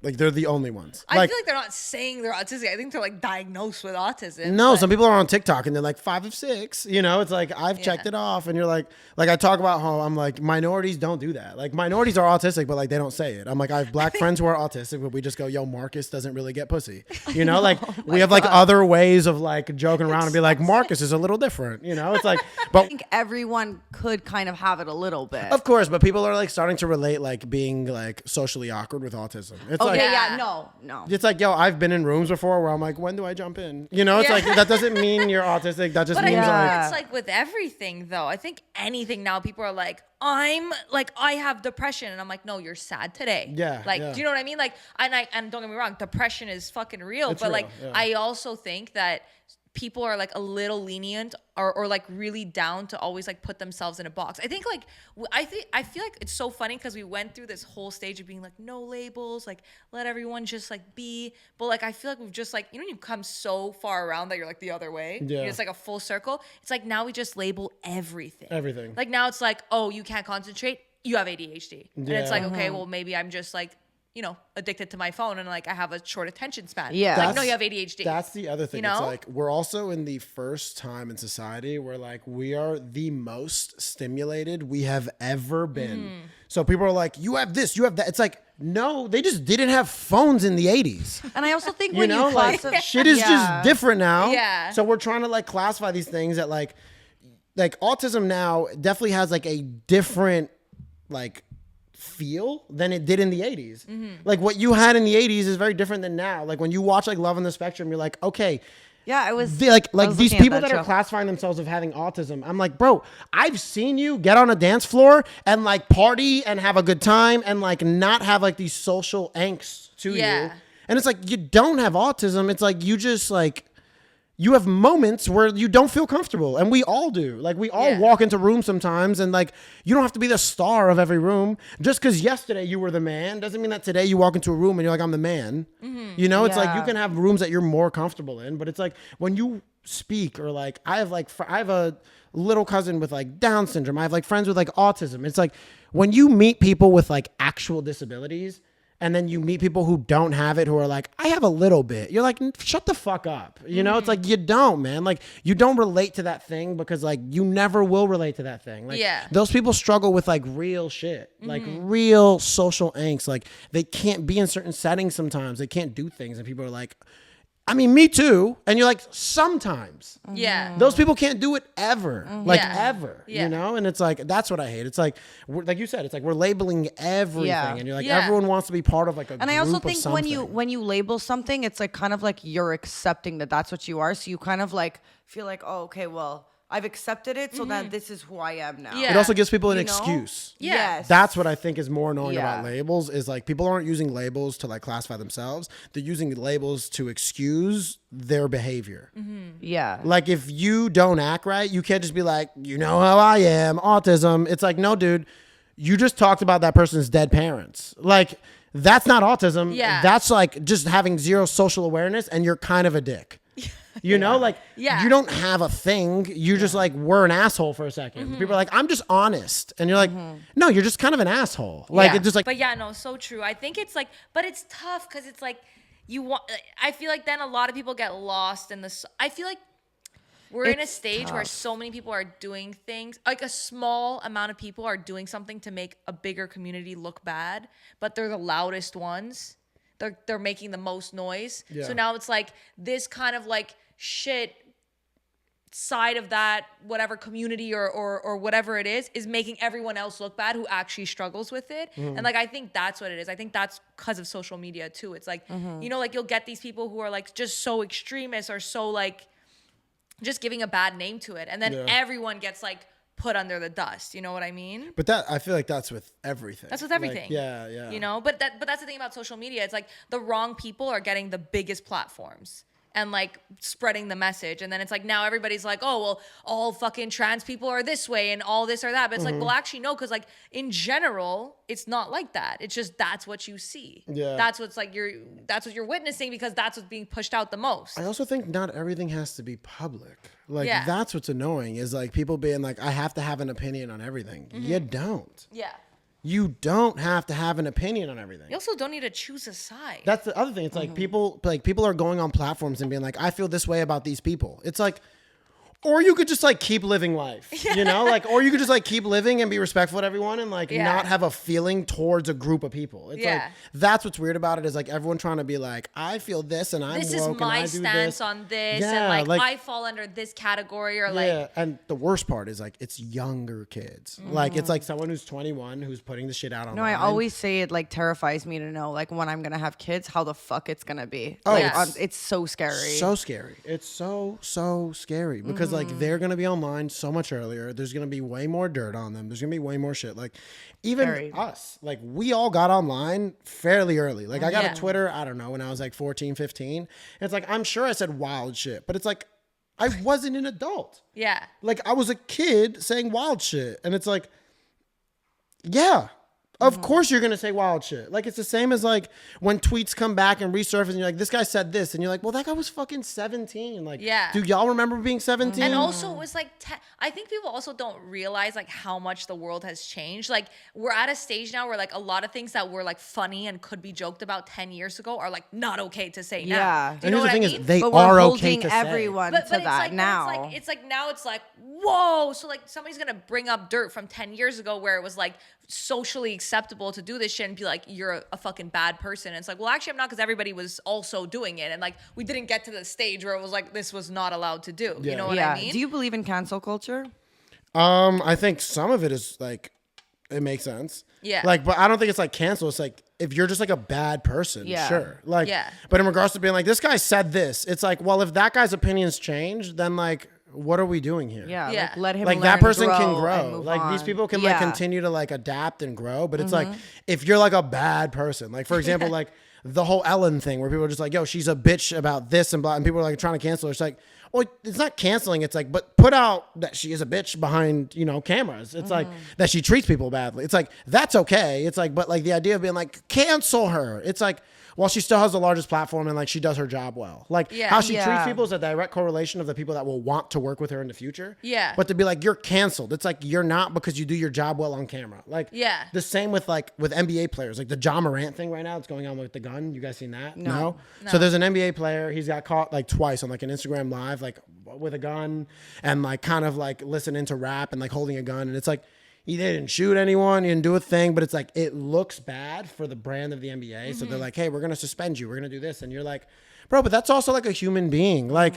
S1: Like they're the only ones.
S2: I feel like they're not saying they're autistic. I think they're like diagnosed with autism.
S1: No,
S2: but-
S1: some people are on TikTok and they're like 5 of 6. You know, it's like I've checked it off, and you're like I talk about how I'm like minorities don't do that. Like minorities are autistic, but like they don't say it. I'm like I have black friends who are autistic, but we just go, yo, Marcus doesn't really get pussy. You know, like we have like other ways of like joking around and be like Marcus is a little different. You know, it's like, but
S3: I think everyone could kind of have it a little bit.
S1: of course, but people are like starting to relate like being like socially awkward with autism. It's like.
S3: Yeah, no.
S1: It's like, yo, I've been in rooms before where I'm like, when do I jump in? You know, it's like, that doesn't mean you're autistic. That just
S2: But
S1: means
S2: I think
S1: like,
S2: that's like with everything though. I think anything now, people are like, I have depression, and I'm like, no, you're sad today.
S1: Yeah,
S2: Like,
S1: yeah.
S2: do you know what I mean? Like, and don't get me wrong, depression is fucking real.
S1: It's
S2: but
S1: real,
S2: like,
S1: yeah.
S2: I also think that people are like a little lenient or like really down to always like put themselves in a box. I think like I feel like it's so funny because we went through this whole stage of being like no labels, like let everyone just like be. But like I feel like we've just like, you know, you've come so far around that you're like the other way.
S1: Yeah.
S2: It's like a full circle. It's like now we just label everything.
S1: Everything.
S2: Like now it's like, oh, you can't concentrate, you have ADHD. And it's like, okay, well maybe I'm just like, you know, addicted to my phone and like I have a short attention span.
S3: Yeah.
S2: Like, no, you have ADHD.
S1: That's the other thing.
S2: You know?
S1: It's like we're also in the first time in society where like we are the most stimulated we have ever been. So people are like, you have this, you have that. It's like, no, they just didn't have phones in the 80s.
S3: And I also think
S1: You
S3: when
S1: know,
S3: you
S1: like
S3: classify
S1: shit is just different now.
S2: Yeah.
S1: So we're trying to like classify these things that like autism now definitely has like a different like feel than it did in the 80s. Like what you had in the 80s is very different than now. Like when you watch like Love on the Spectrum, you're like, okay,
S3: Yeah, I was
S1: like
S3: I was
S1: these
S3: looking at
S1: people that are
S3: show.
S1: classifying themselves of having autism. I'm like, bro, I've seen you get on a dance floor and like party and have a good time and like not have like these social angst to you. And it's like you don't have autism. It's like you just like you have moments where you don't feel comfortable, and we all do. Like we all walk into rooms sometimes, and like you don't have to be the star of every room. Just because yesterday you were the man doesn't mean that today you walk into a room and you're like, I'm the man. You know, it's like you can have rooms that you're more comfortable in, but it's like when you speak or like I have a little cousin with like Down syndrome. I have like friends with like autism. It's like when you meet people with like actual disabilities. And then you meet people who don't have it, who are like, I have a little bit. You're like, shut the fuck up. You know, it's like, you don't, man. Like, you don't relate to that thing because, like, you never will relate to that thing. Like, those people struggle with, like, real shit. Like, real social angst. Like, they can't be in certain settings sometimes. They can't do things. And people are like, I mean, me too. And you're like, sometimes.
S2: Yeah.
S1: Those people can't do it ever. Like,
S2: Yeah.
S1: ever.
S2: Yeah.
S1: You know? And it's like, that's what I hate. It's like, like you said, it's like we're labeling everything.
S3: Yeah.
S1: And you're like,
S2: Yeah.
S1: everyone wants to be part of, like, a
S3: And I also
S1: group of
S3: think when
S1: something.
S3: you label something, it's like kind of like you're accepting that that's what you are. So you kind of like feel like, oh, okay, well, I've accepted it, so then this is who I am now.
S2: Yeah.
S1: It also gives people an
S3: You know?
S1: excuse.
S2: Yeah.
S3: Yes.
S1: That's what I think is more annoying about
S3: Yeah.
S1: labels is like people aren't using labels to like classify themselves. They're using labels to excuse their behavior.
S3: Yeah.
S1: Like if you don't act right, you can't just be like, you know how I am, autism. It's like, no, dude, you just talked about that person's dead parents. Like that's not autism.
S2: Yeah.
S1: That's like just having zero social awareness and you're kind of a dick. You know, like
S2: Yeah.
S1: you don't have a thing. You just like were an asshole for a 2nd. People are like, I'm just honest. And you're like, no, you're just kind of an asshole. Like
S3: Yeah.
S1: it's just like
S2: But yeah, no, so true. I think it's like, but it's tough because it's like you want. I feel like then a lot of people get lost in this. I feel like we're in a
S3: It's
S2: stage where
S3: tough.
S2: so many people are doing things. Like a small amount of people are doing something to make a bigger community look bad, but they're the loudest ones. They're making the most noise.
S1: Yeah.
S2: So now it's like this kind of like shit side of that whatever community or whatever it is making everyone else look bad who actually struggles with it. And like I think that's what it is. I think that's because of social media too. It's like you know, like you'll get these people who are like just so extremist or so like just giving a bad name to it, and then
S1: Yeah.
S2: everyone gets like put under the dust. You know what I mean?
S1: but that I feel like that's with everything.
S2: That's with
S1: Like,
S2: everything.
S1: yeah.
S2: You know, but that's the thing about social media. It's like the wrong people are getting the biggest platforms and like spreading the message. And then it's like now everybody's like, oh, well, all fucking trans people are this way and all this or that. But it's like, well, actually, no, because like in general, it's not like that. It's just that's what you see.
S1: Yeah.
S2: That's what's like that's what you're witnessing because that's what's being pushed out the most.
S1: I also think not everything has to be public. Like
S2: Yeah.
S1: that's what's annoying is like people being like, I have to have an opinion on everything. You don't.
S2: Yeah.
S1: You don't have to have an opinion on everything.
S2: You also don't need to choose a side.
S1: That's the other thing. It's like people are going on platforms and being like, I feel this way about these people. It's like, or you could just like keep living life, you know, like, or you could just like keep living and be respectful to everyone and like
S2: Yeah.
S1: not have a feeling towards a group of people. It's like,
S2: Yeah.
S1: that's what's weird about it is like everyone trying to be like, I feel this and I'm
S2: This is
S1: woke and I
S2: my
S1: do
S2: stance
S1: this.
S2: on this,
S1: Yeah,
S2: and
S1: like-
S2: I fall under this category, or like,
S1: Yeah, and the worst part is like it's younger kids. Like it's like someone who's 21 who's putting the shit out online.
S3: No, I always say it like terrifies me to know like when I'm gonna have kids, how the fuck it's gonna be.
S1: Oh,
S3: Like,
S2: yes.
S3: it's so scary.
S1: so scary. It's so scary because like they're gonna be online so much earlier. There's gonna be way more dirt on them. There's gonna be way more shit. Like even
S3: Very.
S1: us, like we all got online fairly early. Like I got
S2: Yeah.
S1: a Twitter, I don't know, when I was like 14, 15. And it's like I'm sure I said wild shit, but it's like I wasn't an adult.
S2: yeah.
S1: Like I was a kid saying wild shit, and it's like, yeah. Of course you're gonna say wild shit. Like it's the same as like when tweets come back and resurface and you're like, this guy said this, and you're like, well, that guy was fucking 17. Like,
S2: Yeah.
S1: do y'all remember being 17?
S2: And also, it was like, I think people also don't realize like how much the world has changed. Like, we're at a stage now where like a lot of things that were like funny and could be joked about 10 years ago are like not okay to say now.
S3: Yeah.
S2: Do you
S1: and
S2: know
S1: here's
S2: what
S1: the thing
S2: I mean?
S1: is, they
S3: but we're
S1: are okay
S3: holding
S1: to say.
S3: everyone
S2: but
S3: to
S2: it's
S3: that
S2: like
S3: now.
S2: it's like now it's like whoa, so like somebody's gonna bring up dirt from 10 years ago where it was like socially acceptable to do this shit and be like you're a fucking bad person. And it's like, well, actually I'm not, because everybody was also doing it, and like we didn't get to the stage where it was like this was not allowed to do.
S1: Yeah.
S2: You know what
S3: yeah.
S2: I mean?
S3: Do you believe in cancel culture?
S1: I think some of it is like, it makes sense.
S2: Yeah.
S1: Like, but I don't think it's like cancel. It's like, if you're just like a bad person,
S3: Yeah.
S1: sure. Like,
S2: Yeah.
S1: but in regards to being like, this guy said this, it's like, well, if that guy's opinions change, then like, what are we doing here?
S3: Yeah.
S2: Yeah.
S3: Like let him
S1: Like
S3: learn,
S1: that person can
S3: and
S1: grow.
S3: move
S1: Like these
S3: on.
S1: people can like
S3: Yeah.
S1: continue to like adapt and grow. But it's like, if you're like a bad person, like for example, like the whole Ellen thing where people are just like, yo, she's a bitch about this and blah, and people are like trying to cancel her. It's like, well, it's not canceling. It's like, but put out that she is a bitch behind, you know, cameras. It's like that she treats people badly. It's like, that's okay. It's like, but like the idea of being like, cancel her. It's like, while she still has the largest platform and like she does her job well. Like
S2: Yeah.
S1: how she treats
S3: Yeah.
S1: people is a direct correlation of the people that will want to work with her in the future.
S2: Yeah.
S1: But to be like, you're canceled. It's like, you're not because you do your job well on camera. Like
S2: Yeah.
S1: the same with like with NBA players, like the John Morant thing right now that's going on with the gun. You guys seen that? No. So there's an NBA player. He's got caught like twice on like an Instagram live, like with a gun and like kind of like listening to rap and like holding a gun. And it's like, he didn't shoot anyone, he didn't do a thing, but it's like, it looks bad for the brand of the NBA. So they're like, hey, we're going to suspend you. We're going to do this. And you're like, bro, but that's also like a human being. Like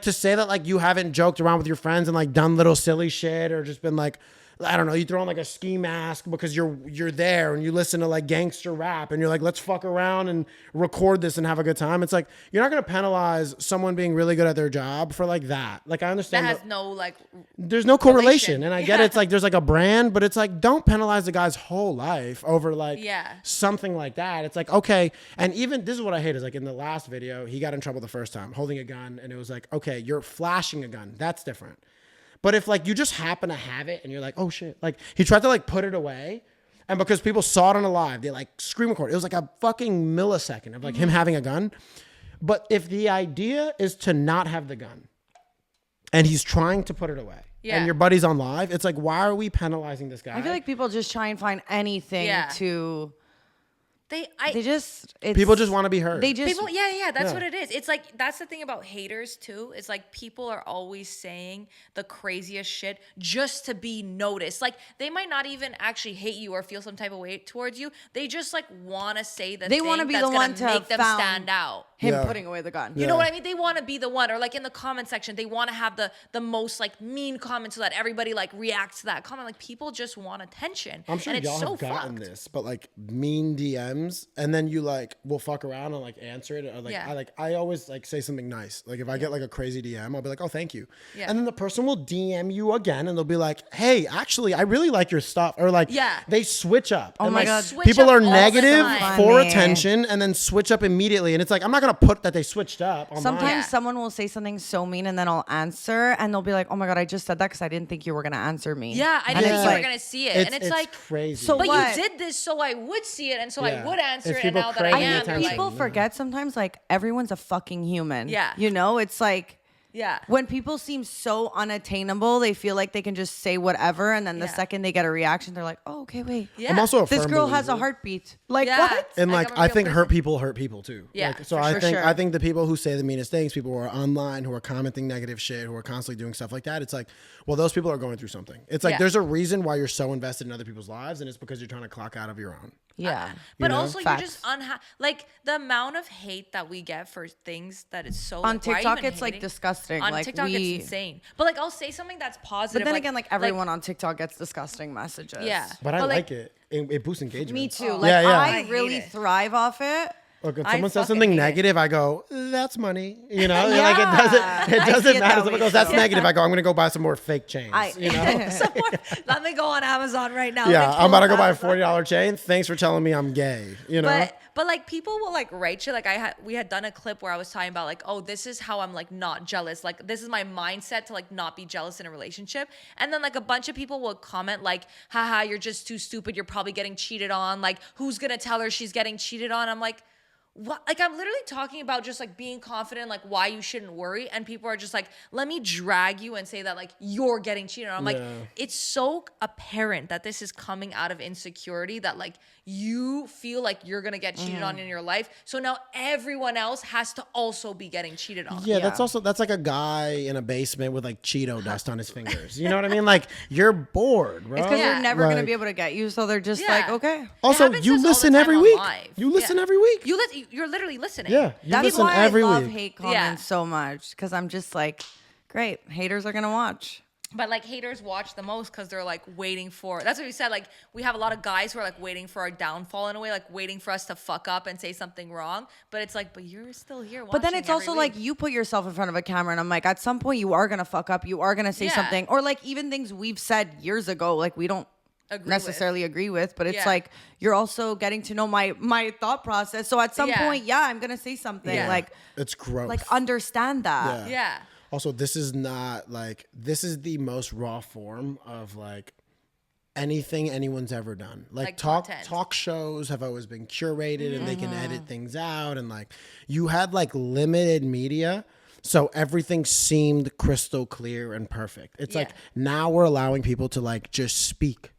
S1: to say that like you haven't joked around with your friends and like done little silly shit or just been like, I don't know, you throw on like a ski mask because you're there and you listen to like gangster rap and you're like, let's fuck around and record this and have a good time. It's like, you're not going to penalize someone being really good at their job for like that. Like I understand
S2: That has no like.
S1: there's no correlation.
S2: relation.
S1: And I get it. It's like, there's like a brand, but it's like, don't penalize the guy's whole life over like something like that. It's like, okay. And even this is what I hate is like in the last video, he got in trouble the first time holding a gun. And it was like, okay, you're flashing a gun. That's different. But if like you just happen to have it and you're like, oh shit, like he tried to like put it away. And because people saw it on a live, they like screen record. It was like a fucking millisecond of like him having a gun. But if the idea is to not have the gun and he's trying to put it away and your buddy's on live, it's like, why are we penalizing this guy?
S3: I feel like people just try and find anything to. They just
S1: people just want to be heard.
S3: They just
S2: People, that's what it is. It's like, that's the thing about haters too. It's like people are always saying the craziest shit just to be noticed. Like they might not even actually hate you or feel some type of way towards you. They just like want to say the thing
S3: want to be
S2: that's
S3: the one
S2: gonna
S3: to
S2: make them stand out.
S3: him putting away the gun.
S2: You know what I mean? They want to be the one, or like in the comment section, they want to have the most like mean comment so that everybody like reacts to that comment. Like people just want attention.
S1: I'm sure
S2: and it's
S1: y'all
S2: so
S1: have gotten
S2: fucked.
S1: this, but like mean DMs, and then you like will fuck around and like answer it. Or, like I always like say something nice. Like if I get like a crazy DM, I'll be like, oh, thank you. Yeah. And then the person will DM you again, and they'll be like, hey, actually, I really like your stuff. Or like, they switch up.
S3: Oh
S1: and
S3: my
S1: like,
S3: God.
S2: Switch
S1: people
S2: up
S1: are
S2: all the
S1: negative
S2: time.
S1: for
S3: Funny.
S1: attention, and then switch up immediately. And it's like, I'm not gonna put that they switched up. On
S3: Sometimes
S1: mine.
S3: someone will say something so mean and then I'll answer and they'll be like, oh my God, I just said that because I didn't think you were going to answer me.
S2: Yeah, I
S3: And
S2: didn't
S3: it's
S2: think you were
S3: like-
S2: gonna see it, and it's like
S1: crazy.
S3: So
S2: But
S3: what?
S2: you did this so I would see it, and so
S1: Yeah.
S2: I would answer
S1: It's
S2: it. And
S1: people
S2: now that I
S1: craving
S2: am,
S1: attention.
S2: like,
S3: People forget sometimes like everyone's a fucking human.
S2: Yeah.
S3: You know, it's like
S2: yeah,
S3: when people seem so unattainable, they feel like they can just say whatever. And then the
S2: Yeah.
S3: second they get a reaction, they're like, oh, okay, wait.
S2: yeah.
S1: I'm also a
S3: This
S1: firm
S3: girl has a
S1: believer.
S3: heartbeat. Like
S2: Yeah.
S3: what?
S1: And like
S2: I'm a
S1: I
S2: real
S1: think hurt
S2: person.
S1: people too.
S2: Yeah,
S1: Like, so
S2: for
S1: I think
S3: sure.
S1: I think the people who say the meanest things, people who are online, who are commenting negative shit, who are constantly doing stuff like that, it's like, well, those people are going through something. It's like
S2: Yeah.
S1: there's a reason why you're so invested in other people's lives, and it's because you're trying to clock out of your own.
S3: Yeah.
S2: But
S1: know?
S2: also,
S3: Facts.
S2: you're just like the amount of hate that we get for things that is so
S3: On
S2: like, why are you
S3: TikTok,
S2: even
S3: it's like
S2: hating?
S3: disgusting.
S2: On
S3: like
S2: TikTok, it's insane. But like, I'll say something that's positive.
S3: But then
S2: like,
S3: again, like everyone on TikTok gets disgusting messages.
S2: yeah.
S1: But I like it. It boosts engagement.
S3: Me too.
S2: Oh.
S3: Like
S1: Yeah, yeah.
S3: I
S2: I hate
S3: really
S2: it.
S3: thrive off it.
S1: Look, if
S3: I
S1: someone says
S3: fucking
S1: something
S3: hate it.
S1: negative, I go, that's money. You know,
S3: Yeah.
S1: like it
S3: I see
S1: doesn't
S3: it
S1: matter.
S3: that
S1: Someone
S3: way
S1: goes, that's
S3: too.
S1: negative. I go, I'm gonna go buy some more fake chains. You know?
S2: Let me go on Amazon right now.
S1: Yeah,
S2: Let me
S1: I'm
S2: pull
S1: about to
S2: up
S1: go buy a
S2: Amazon.
S1: $40 chain. Thanks for telling me I'm gay. You know?
S2: But like people will like write shit. Like we had done a clip where I was talking about like, oh, this is how I'm like not jealous. Like this is my mindset to like not be jealous in a relationship. And then like a bunch of people will comment like, haha, you're just too stupid. You're probably getting cheated on. Like who's gonna tell her she's getting cheated on? I'm like, what? Like I'm literally talking about just like being confident, like why you shouldn't worry, and people are just like, let me drag you and say that like you're getting cheated on. I'm like, it's so apparent that this is coming out of insecurity that like you feel like you're gonna get cheated on in your life, so now everyone else has to also be getting cheated on.
S1: Yeah, that's like a guy in a basement with like Cheeto dust on his fingers. You know what I mean? Like you're bored, bro.
S3: It's because
S2: Yeah.
S3: they're never gonna
S1: Like-
S3: be able to get you, so they're just
S2: Yeah.
S3: like, okay.
S1: Also,
S2: happens to
S1: you
S2: us all the
S1: listen
S2: time
S1: every
S2: on
S1: week.
S2: live.
S1: You listen
S2: Yeah.
S1: every week.
S2: You're literally listening.
S1: Yeah, you
S3: That's
S1: listen
S3: why
S1: every
S3: I love
S1: week.
S3: hate comments so much, because I'm just like, great, haters are gonna watch.
S2: But like haters watch the most because they're like waiting for. That's what we said. Like we have a lot of guys who are like waiting for our downfall in a way, like waiting for us to fuck up and say something wrong. But it's like, but you're still here.
S3: But then
S2: watching
S3: it's
S2: every
S3: also
S2: week.
S3: like you put yourself in front of a camera, and I'm like, at some point you are gonna fuck up. You are gonna say
S2: Yeah.
S3: something, or like even things we've said years ago, like we don't
S2: Agree
S3: necessarily agree with. But it's
S2: Yeah.
S3: like you're also getting to know my thought process. So at some
S2: Yeah.
S3: point, yeah, I'm gonna say something.
S2: Yeah.
S3: Like
S1: It's gross.
S3: understand that.
S1: Yeah.
S2: Yeah.
S1: Also, this is not like, this is the most raw form of like anything anyone's ever done. Like
S2: content.
S1: talk shows have always been curated and they can edit things out, and like you had like limited media, so everything seemed crystal clear and perfect. It's like now we're allowing people to like just speak.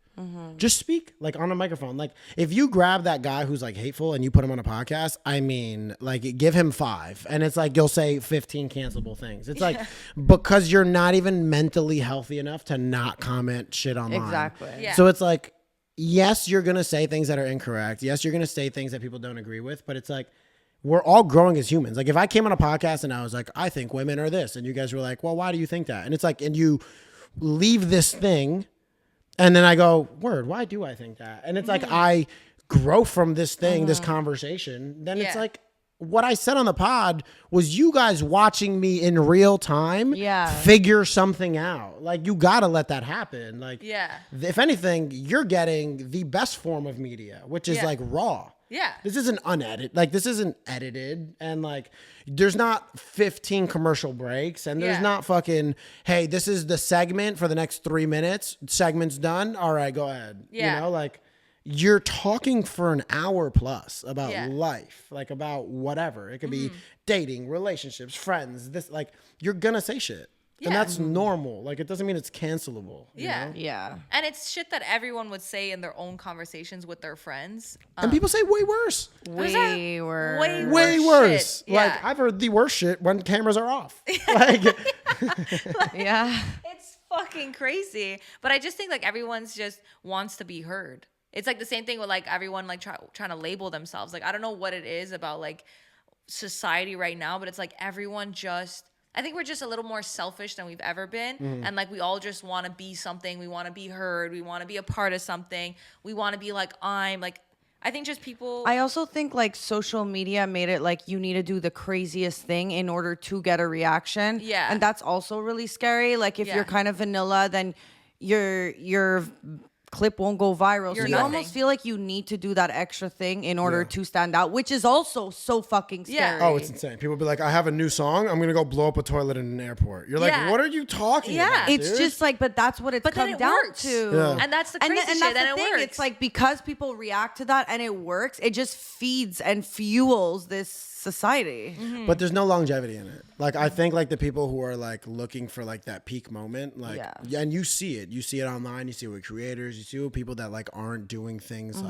S1: Just speak like on a microphone. Like if you grab that guy who's like hateful and you put him on a podcast, I mean, like give him 5 and it's like you'll say 15 cancelable things. It's like because you're not even mentally healthy enough to not comment shit online.
S3: Exactly.
S2: Yeah.
S1: So it's like, yes, you're gonna say things that are incorrect. Yes, you're gonna say things that people don't agree with, but it's like we're all growing as humans. Like if I came on a podcast and I was like, I think women are this, and you guys were like, well, why do you think that? And it's like, and you leave this thing. And then I go, word, why do I think that? And it's like I grow from this thing, this conversation. Then it's like what I said on the pod was you guys watching me in real time figure something out. Like you got to let that happen. Like if anything, you're getting the best form of media, which is like raw.
S2: Yeah.
S1: This isn't unedited. Like this isn't edited, and like there's not 15 commercial breaks, and there's not fucking, hey, this is the segment for the next 3 minutes. Segment's done. All right, go ahead.
S2: Yeah.
S1: You know, like you're talking for an hour plus about life, like about whatever. It could be dating, relationships, friends. This like you're gonna say shit. And that's normal. Like, it doesn't mean it's cancelable. You know?
S3: Yeah.
S2: And it's shit that everyone would say in their own conversations with their friends.
S1: And people say way worse.
S3: Way worse.
S1: Way worse.
S2: Shit.
S1: Like, I've heard the worst shit when cameras are off. Like,
S3: Yeah.
S2: It's fucking crazy. But I just think like everyone's just wants to be heard. It's like the same thing with like everyone like trying to label themselves. Like I don't know what it is about like society right now, but it's like everyone just, I think we're just a little more selfish than we've ever been. And like we all just want to be something. We want to be heard. We want to be a part of something. We want to be like I think just people.
S3: I also think like social media made it like you need to do the craziest thing in order to get a reaction.
S2: Yeah.
S3: And that's also really scary. Like if you're kind of vanilla, then your clip won't go viral.
S2: You're
S3: So you
S2: nothing.
S3: almost feel like you need to do that extra thing in order to stand out, which is also so fucking scary.
S1: oh, it's insane. People be like, I have a new song. I'm going to go blow up a toilet in an airport. You're like,
S2: Yeah.
S1: what are you talking about?
S3: It's
S1: dude?
S3: just like, but that's what it's
S2: But then
S3: come
S2: it
S3: down
S2: works.
S3: to.
S1: Yeah.
S2: And that's the crazy
S3: and
S2: shit.
S3: that's
S2: And
S3: the
S2: it
S3: thing.
S2: works.
S3: It's like because people react to that and it works, it just feeds and fuels this society.
S1: But there's no longevity in it. Like I think like the people who are like looking for like that peak moment, like and you see it online, you see it with creators, you see it with people that like aren't doing things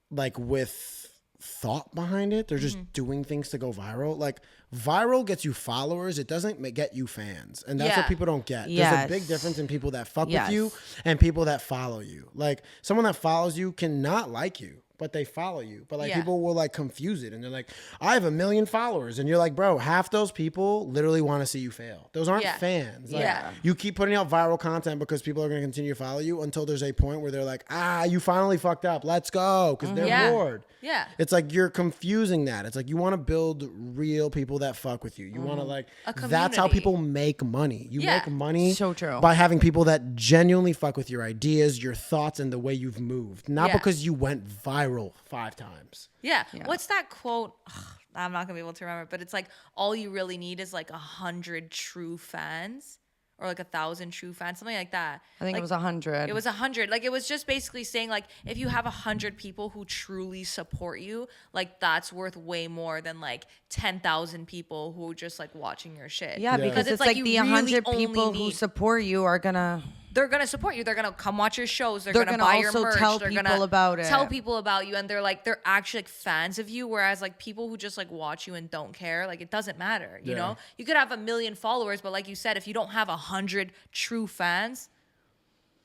S1: like with thought behind it. They're just doing things to go viral. Like viral gets you followers, it doesn't get you fans, and that's what people don't get. There's a big difference in people that fuck with you and people that follow you. Like someone that follows you cannot like you, but they follow you. But like people will like confuse it and they're like, I have 1 million followers. And you're like, bro, half those people literally want to see you fail. Those aren't fans. Like, you keep putting out viral content because people are going to continue to follow you until there's a point where they're like, you finally fucked up. Let's go. Because they're bored.
S2: Yeah.
S1: It's like you're confusing that. It's like you want to build real people that fuck with you. You want to like, that's how
S2: community.
S1: people make money. You make money
S3: So true.
S1: by having people that genuinely fuck with your ideas, your thoughts, and the way you've moved. Not
S2: Yeah.
S1: because you went viral 5 times.
S2: Yeah. What's that quote? I'm not gonna be able to remember, but it's like all you really need is like 100 true fans, or like 1,000 true fans, something like that.
S3: I think
S2: like,
S3: it was 100.
S2: It was 100. Like it was just basically saying like if you have 100 people who truly support you, like that's worth way more than like 10,000 people who are just like watching your shit.
S3: Yeah, because it's like
S2: you
S3: the
S2: really
S3: 100
S2: only
S3: people who
S2: need-
S3: support you are gonna.
S2: they're gonna support you. They're gonna come watch your shows. They're
S3: They're
S2: gonna
S3: gonna
S2: buy your
S3: also
S2: merch.
S3: tell
S2: They're
S3: people
S2: gonna
S3: about it.
S2: tell people about you, and they're actually like fans of you. Whereas like people who just like watch you and don't care, like it doesn't matter. You know, you could have 1 million followers, but like you said, if you don't have 100 true fans,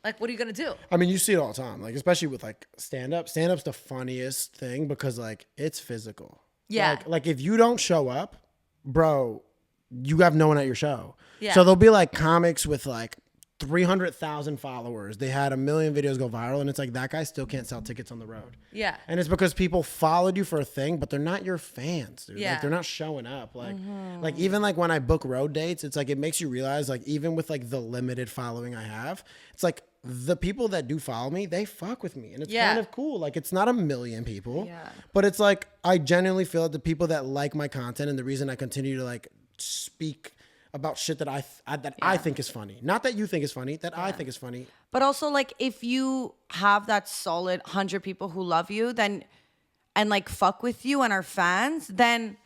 S2: like what are you gonna do?
S1: I mean, you see it all the time, like especially with like stand-up. Stand-up's the funniest thing because like it's physical.
S2: Yeah.
S1: Like if you don't show up, bro, you have no one at your show.
S2: Yeah.
S1: So there'll be like comics with like 300,000 followers. They had 1 million videos go viral, and it's like that guy still can't sell tickets on the road.
S2: Yeah.
S1: And it's because people followed you for a thing, but they're not your fans, dude.
S2: Yeah.
S1: Like they're not showing up. Like even like when I book road dates, it's like it makes you realize like even with like the limited following I have, it's like the people that do follow me, they fuck with me. And it's kind of cool. Like it's not 1 million people.
S3: Yeah.
S1: But it's like I genuinely feel that the people that like my content and the reason I continue to like speak about shit that I think is funny. Not that you think is funny, that I think is funny.
S3: But also, like, if you have that solid 100 people who love you, then and like fuck with you and are fans, then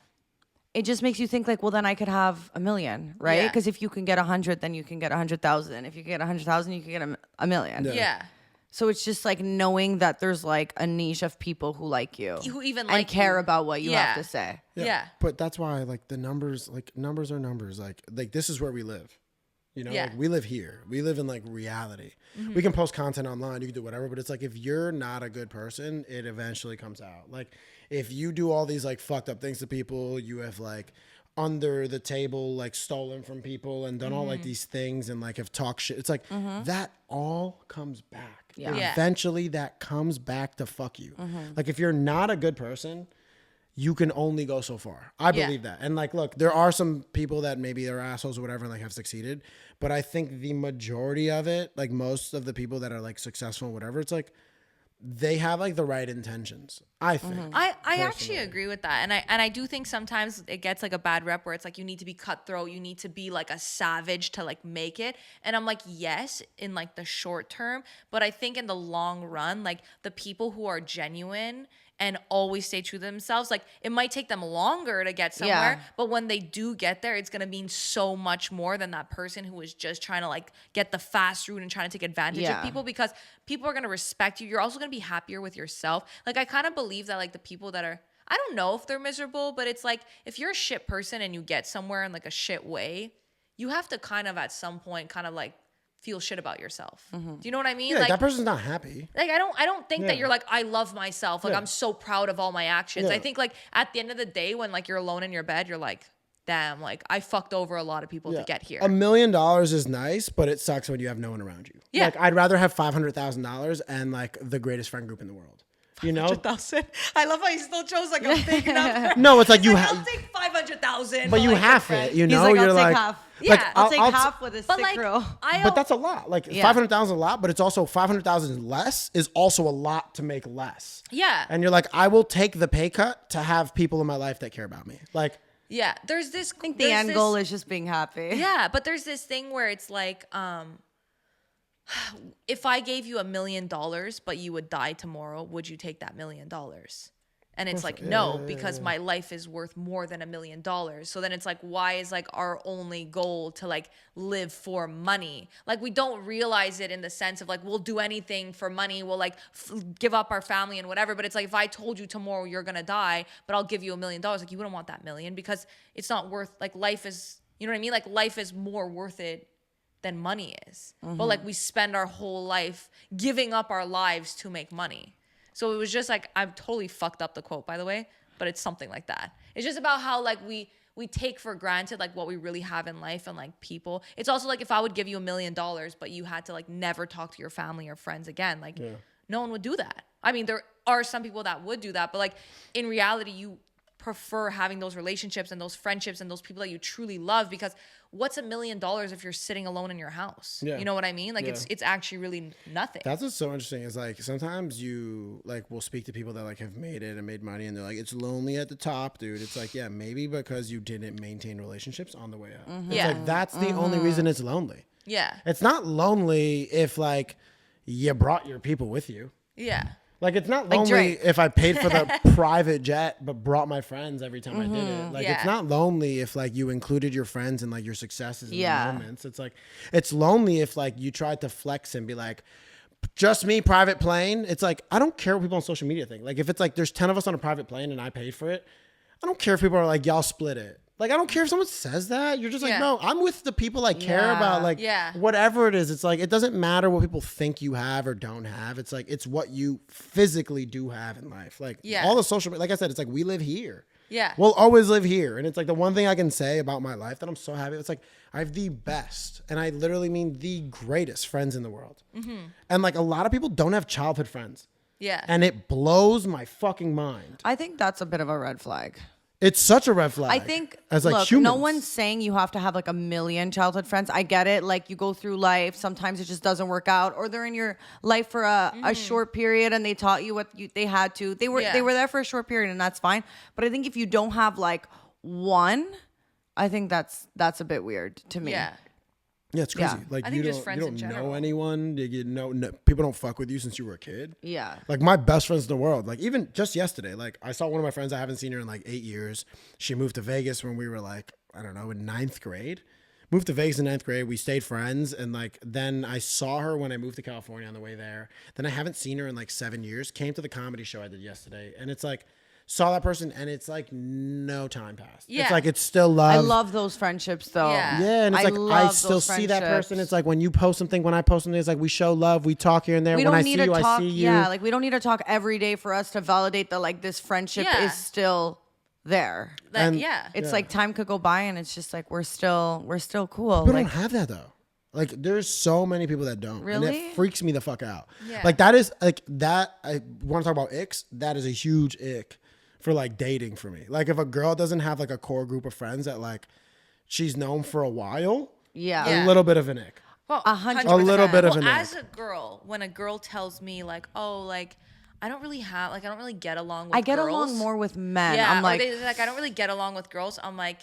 S3: it just makes you think like, well, then I could have 1 million, right?
S2: Yeah.
S3: Because if you can get 100, then you can get 100,000. If you can get 100,000, you can get a million.
S2: Yeah.
S3: So it's just like knowing that there's like a niche of people who like you,
S2: Who even
S3: and
S2: like
S3: care
S2: you.
S3: about what you have
S2: Yeah.
S3: to say.
S2: Yeah.
S1: But that's why like the numbers, like numbers are numbers. Like this is where we live. You know,
S2: Yeah.
S1: like we live here. We live in like reality. We can post content online, you can do whatever, but it's like if you're not a good person, it eventually comes out. Like if you do all these like fucked up things to people, you have like under the table like stolen from people and done all like these things and like have talked shit. It's like that all comes back.
S3: Yeah.
S2: Yeah.
S1: Eventually that comes back to fuck you. Like if you're not a good person, you can only go so far. I
S2: Yeah.
S1: believe that. And like, look, there are some people that maybe they're assholes or whatever and like have succeeded. But I think the majority of it, like most of the people that are like successful and whatever, it's like they have like the right intentions. I think.
S2: I actually agree with that. And I do think sometimes it gets like a bad rep where it's like you need to be cutthroat, you need to be like a savage to like make it. And I'm like, yes, in like the short term, but I think in the long run, like the people who are genuine and always stay true to themselves, like it might take them longer to get somewhere, but when they do get there, it's gonna mean so much more than that person who is just trying to like get the fast route and trying to take advantage of people, because people are gonna respect you. You're also gonna be happier with yourself. Like I kind of believe that like the people that are, I don't know if they're miserable, but it's like if you're a shit person and you get somewhere in like a shit way, you have to kind of at some point kind of like feel shit about yourself. Do you know what I mean?
S1: Yeah,
S2: like
S1: that person's not happy.
S2: like I don't think that
S1: Yeah.
S2: you're like, I love myself. Like
S1: Yeah.
S2: I'm so proud of all my actions.
S1: Yeah.
S2: I think like at the end of the day, when like you're alone in your bed, you're like, damn, like I fucked over a lot of people to get here.
S1: $1 million is nice, but it sucks when you have no one around you.
S2: Yeah.
S1: Like I'd rather have $500,000 and like the greatest friend group in the world. You know?
S2: 500,000. I love how you still chose like a big number.
S1: No, it's like you
S2: I'll
S1: have,
S2: take 500,000.
S1: but you
S2: like,
S1: half
S2: friend.
S1: it. You
S3: He's
S1: know,
S3: like,
S1: you're
S3: I'll
S1: like,
S3: take half.
S2: Yeah,
S3: I'll take
S1: I'll
S3: half with a
S2: But
S3: sick
S2: like,
S3: row.
S1: But that's a lot. Like
S3: Yeah.
S1: 500,000 is a lot, but it's also 500,000 less is also a lot to make less.
S2: Yeah.
S1: And you're like, I will take the pay cut to have people in my life that care about me. Like,
S2: Yeah, there's this.
S3: I think the end goal is just being happy.
S2: Yeah, but there's this thing where it's like, if I gave you $1 million, but you would die tomorrow, would you take that $1 million? And it's like, no, because my life is worth more than $1 million. So then it's like, why is like our only goal to like live for money? Like we don't realize it in the sense of like, we'll do anything for money. We'll like give up our family and whatever. But it's like, if I told you tomorrow you're going to die, but I'll give you $1 million, like you wouldn't want that million because it's not worth, like life is, you know what I mean? Like life is more worth it than money is. But like we spend our whole life giving up our lives to make money. So it was just like, I've totally fucked up the quote, by the way, but it's something like that. It's just about how like we take for granted like what we really have in life and like people. It's also like if I would give you $1 million, but you had to like never talk to your family or friends again, like no one would do that. I mean, there are some people that would do that, but like in reality, you prefer having those relationships and those friendships and those people that you truly love, because what's $1 million if you're sitting alone in your house?
S1: Yeah.
S2: You know what I mean? Like
S1: Yeah.
S2: it's actually really nothing.
S1: that's what's so interesting is like sometimes you like will speak to people that like have made it and made money and they're like, it's lonely at the top, dude. It's like, yeah, maybe because you didn't maintain relationships on the way up. It's
S2: Yeah.
S1: like that's the only reason it's lonely.
S2: Yeah.
S1: It's not lonely if like you brought your people with you.
S2: Yeah.
S1: Like it's not lonely
S3: Drake.
S1: if I paid for the private jet but brought my friends every time I did it. Like it's
S2: Yeah.
S1: not lonely if like you included your friends in like your successes and
S3: Yeah.
S1: moments. It's like it's lonely if like you tried to flex and be like just me private plane. It's like I don't care what people on social media think. Like if it's like there's 10 of us on a private plane and I paid for it, I don't care if people are like y'all split it. Like I don't care if someone says that. You're just like,
S2: Yeah.
S1: no, I'm with the people I care
S3: Yeah.
S1: about. Like
S2: Yeah.
S1: whatever it is, it's like it doesn't matter what people think you have or don't have. It's like it's what you physically do have in life. Like
S2: Yeah.
S1: all the social media, like I said, it's like we live here.
S2: Yeah.
S1: We'll always live here. And it's like the one thing I can say about my life that I'm so happy. It's like I have the best, and I literally mean the greatest friends in the world. And like a lot of people don't have childhood friends.
S2: Yeah.
S1: And it blows my fucking mind.
S3: I think that's a bit of a red flag.
S1: It's such a red flag.
S3: I think,
S1: as like
S3: look,
S1: humans.
S3: no one's saying you have to have like 1 million childhood friends. I get it. Like you go through life, sometimes it just doesn't work out, or they're in your life for a short period and they taught you what they had to. They were
S2: Yeah.
S3: they were there for a short period and that's fine. But I think if you don't have like one I think that's a bit weird to me.
S2: Yeah.
S1: Yeah, it's crazy.
S3: Yeah.
S1: Like
S2: I
S1: you
S2: think just
S1: don't
S2: friends in
S1: know
S2: general.
S1: anyone. You know, people don't fuck with you since you were a kid.
S3: Yeah.
S1: Like my best friends in the world. Like even just yesterday, like I saw one of my friends. I haven't seen her in like 8 years. She moved to Vegas when we were like, I don't know, in 9th grade. Moved to Vegas in 9th grade. We stayed friends. And like, then I saw her when I moved to California on the way there. Then I haven't seen her in like 7 years. Came to the comedy show I did yesterday. And it's like, saw that person and it's like no time passed.
S2: Yeah.
S1: It's like, it's still love.
S3: I love those friendships though.
S2: Yeah.
S1: Yeah, and it's
S3: I
S1: like I
S3: love
S1: still
S3: those
S1: see that person.
S3: friendships.
S1: It's like when you post something, when I post something, it's like we show love, we talk here and there.
S3: We
S1: When
S3: don't
S1: I
S3: need
S1: see
S3: to
S1: you, I
S3: talk.
S1: see you.
S3: Yeah, like we don't need to talk every day for us to validate that like this friendship
S2: Yeah.
S3: is still there.
S1: And-
S2: Yeah.
S3: It's like time could go by and it's just like we're still cool.
S1: People
S3: like
S1: don't have that though. Like there's so many people that don't. And
S3: Really?
S1: it freaks me the fuck out.
S2: Yeah.
S1: Like that is like that. I want to talk about icks. That is a huge ick for like dating for me. Like if a girl doesn't have like a core group of friends that like she's known for a while,
S3: yeah.
S2: Yeah.
S1: a little bit of an ick.
S2: Well,
S3: 100%.
S1: A little bit of
S2: well,
S1: an
S2: as
S1: ick.
S2: a girl, when a girl tells me like, oh, like I don't really get along with
S3: I get
S2: girls.
S3: along more with men.
S2: Yeah,
S3: I'm like,
S2: or like I don't really get along with girls. I'm like